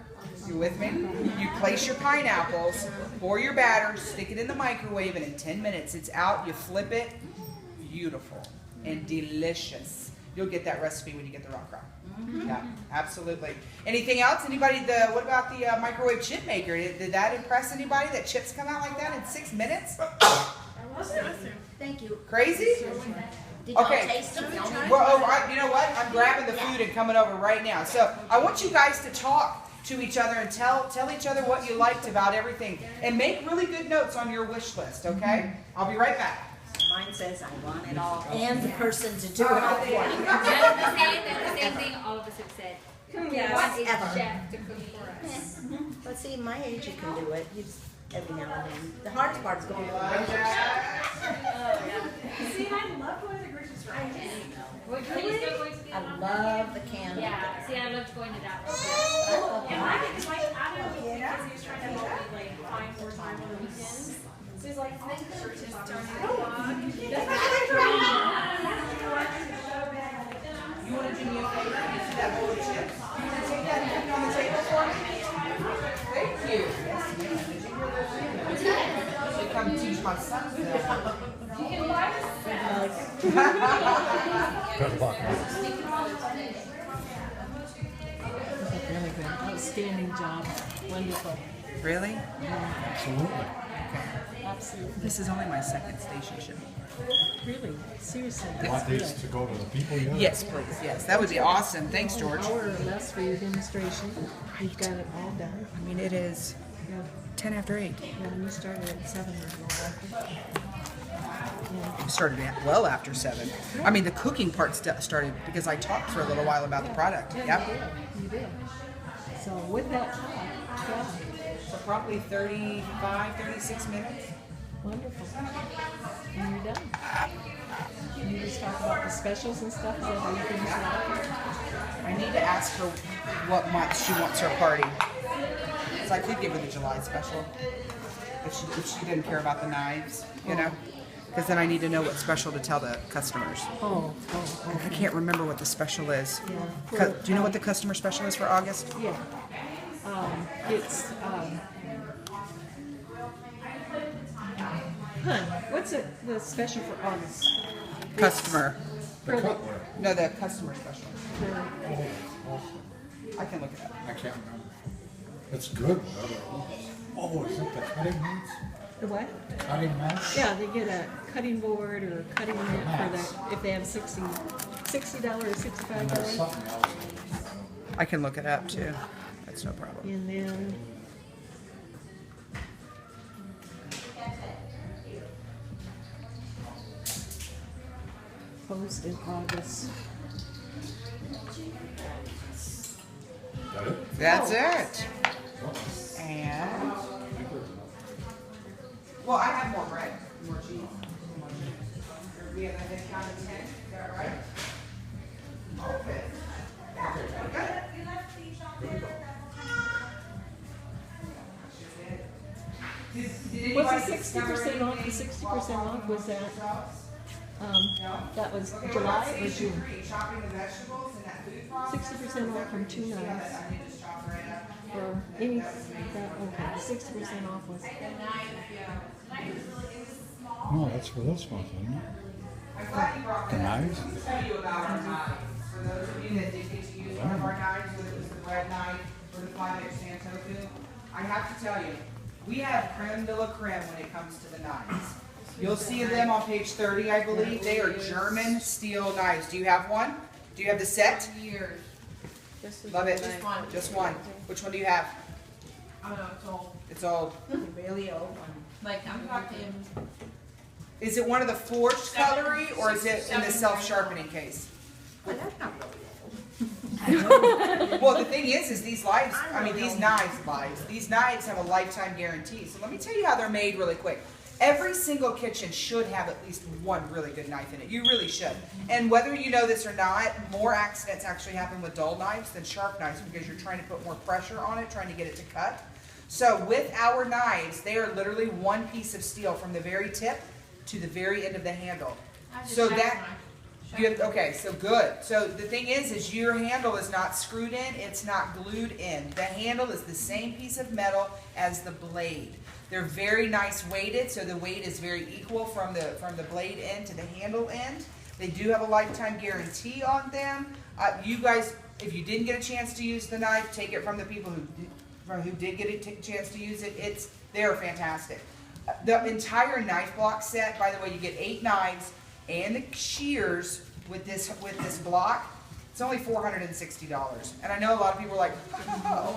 S1: You with me? You place your pineapples, pour your batter, stick it in the microwave, and in 10 minutes it's out. You flip it. Beautiful and delicious. You'll get that recipe when you get the rock. Yeah, absolutely. Anything else? Anybody? What about the microwave chip maker? Did that impress anybody? That chips come out like that in 6 minutes?
S5: Thank you.
S1: Crazy?
S3: Did y'all
S1: Okay.
S3: taste them?
S1: Well, you know what? I'm grabbing the food and coming over right now. So I want you guys to talk to each other and tell each other what you liked about everything, and make really good notes on your wish list. Okay? I'll be right back.
S3: Mine says I want it all and the person to do it all for me.
S4: That's the same thing all of us have said.
S5: Yeah.
S4: Want a
S3: Ever.
S4: chef to cook for us.
S3: But see, my age, you can do it. You just, every now and then. The hardest part is going to the
S5: See, I love going to the
S2: Well, can you still going to the
S3: I
S2: other one?
S3: love the candle.
S2: Yeah, see, I loved going to that one. And I didn't like Adam because he was trying to help me like find more time on the weekends. So he's like, I think we're just starting to vlog.
S1: You wanna do me a favor? You see that bowl of chips? You wanna take that and put it on the table for me? Thank you. Yes, ma'am. Did you hear those? Should come teach my sons that.
S8: Good luck.
S6: Really good. Outstanding job. Wonderful.
S1: Really?
S8: Absolutely.
S6: Absolutely.
S1: This is only my second station show.
S6: Really. Seriously.
S8: You want these to go to the people yet?
S1: Yes, please. Yes, that would be awesome. Thanks, George.
S6: An hour or less for your demonstration. You've got it all done.
S1: I mean, it is
S6: Yeah.
S1: 10 after 8.
S6: Yeah, and you started at 7.
S1: It started well after 7. I mean, the cooking part started because I talked for a little while about the product.
S6: Yeah,
S1: Yep.
S6: you did. So with that talk, yeah,
S1: So probably 35, 36 minutes.
S6: wonderful. And you're done. You just talk about the specials and stuff. Is that how you finish that?
S1: I need to ask her what month she wants her party. So I could give her the July special if she didn't care about the knives, you know? Because then I need to know what special to tell the customers.
S6: Oh.
S1: I can't remember what the special is.
S6: Yeah.
S1: Do you know what the customer special is for August?
S6: Yeah. It's, what's the special for August?
S1: Customer.
S6: For the,
S1: No, the customer special.
S6: for,
S1: I can look it up.
S8: I can't remember. It's good, whatever. Oh, is it the cutting mats?
S6: the what?
S8: Cutting mats?
S6: Yeah, they get a cutting board or a cutting mat for the, if they have $60 or
S8: And there's
S6: $65.
S8: something else.
S1: I can look it up too. That's no problem.
S6: And then post in August.
S8: Got it?
S1: That's it. And well, I have more bread, more cheese. We have a head count of 10. Is that right? Okay. Did
S6: Was the 60% off? The 60% off was that? That was July or June? 60% off from 2 nights. Or any, that, okay, 60% off was.
S8: No, that's for this month, isn't it? The knives?
S1: Tell you about our knives. For those of you that did get to use one of our knives, whether it was the bread knife or the 5-inch Santoku, I have to tell you, we have creme de la creme when it comes to the knives. You'll see them on page 30, I believe. They are German steel knives. Do you have one? Do you have the set? Love it. Just one. Which one do you have?
S4: I don't know, it's old.
S1: It's old.
S3: Really old one.
S4: Like, I'm talking.
S1: Is it one of the forged cutlery or is it in the self-sharpening case?
S3: Well, that's not really old.
S1: Well, the thing is these knives, these knives have a lifetime guarantee. So let me tell you how they're made really quick. Every single kitchen should have at least one really good knife in it. You really should. And whether you know this or not, more accidents actually happen with dull knives than sharp knives because you're trying to put more pressure on it, trying to get it to cut. So with our knives, they are literally one piece of steel from the very tip to the very end of the handle. So that, okay, so good. So the thing is your handle is not screwed in, it's not glued in. The handle is the same piece of metal as the blade. They're very nice weighted, so the weight is very equal from the blade end to the handle end. They do have a lifetime guarantee on them. You guys, if you didn't get a chance to use the knife, take it from the people who did get a chance to use it. They're fantastic. The entire knife block set, by the way, you get 8 knives and the shears with this block. It's only $460. And I know a lot of people are like,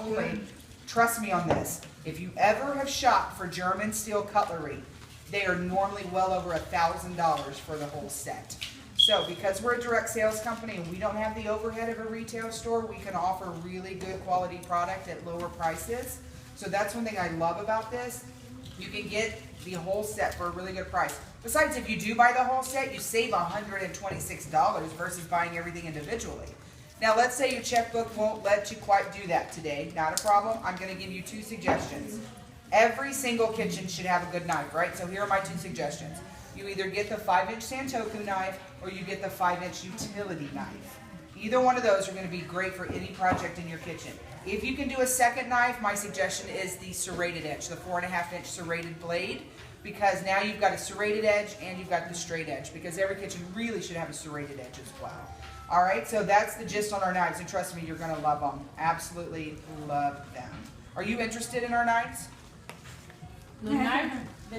S1: only. Trust me on this. If you ever have shopped for German steel cutlery, they are normally well over $1,000 for the whole set. So because we're a direct sales company and we don't have the overhead of a retail store, we can offer really good quality product at lower prices. So that's one thing I love about this. You can get the whole set for a really good price. Besides, if you do buy the whole set, you save $126 versus buying everything individually. Now, let's say your checkbook won't let you quite do that today. Not a problem. I'm going to give you 2 suggestions. Every single kitchen should have a good knife, right? So here are my 2 suggestions. You either get the 5-inch Santoku knife or you get the 5-inch utility knife. Either one of those are going to be great for any project in your kitchen. If you can do a second knife, my suggestion is the serrated edge, the 4.5-inch serrated blade, because now you've got a serrated edge and you've got the straight edge, because every kitchen really should have a serrated edge as well. All right, so that's the gist on our knives, and trust me, you're going to love them. Absolutely love them. Are you interested in our knives?
S7: The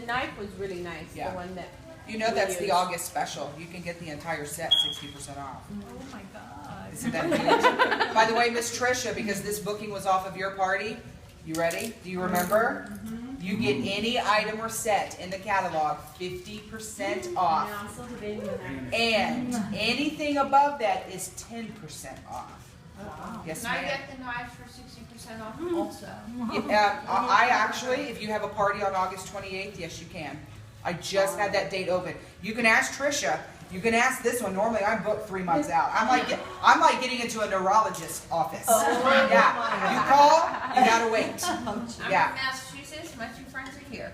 S7: knife was really nice.
S1: Yeah.
S7: The one that.
S1: You know that's the August special. You can get the entire set 60% off.
S6: Oh my God.
S1: Isn't that huge? By the way, Miss Tricia, because this booking was off of your party, you ready? Do you remember? You get any item or set in the catalog 50% off.
S2: No, I'm still debating the knife.
S1: And anything above that is 10% off. Yes,
S4: Can I
S1: ma'am.
S4: get the knives for 60% off also?
S1: I actually, if you have a party on August 28th, yes, you can. I just had that date open. You can ask Tricia. You can ask this one. Normally, I'm booked 3 months out. I'm like getting into a neurologist's office. Yeah, you call, you gotta wait.
S4: I'm
S1: Yeah.
S4: from Massachusetts. My 2 friends are here.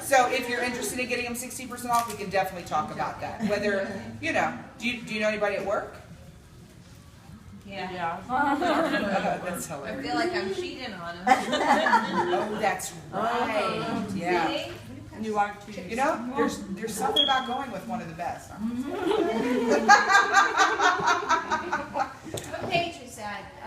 S1: So if you're interested in getting them 60% off, we can definitely talk about that. Whether, you know, do you know anybody at work?
S4: Yeah.
S1: That's
S4: I
S1: hilarious.
S4: feel like I'm cheating on them.
S1: Oh, that's right. Yeah.
S4: See?
S1: You know, there's something about going with one of the best. Huh?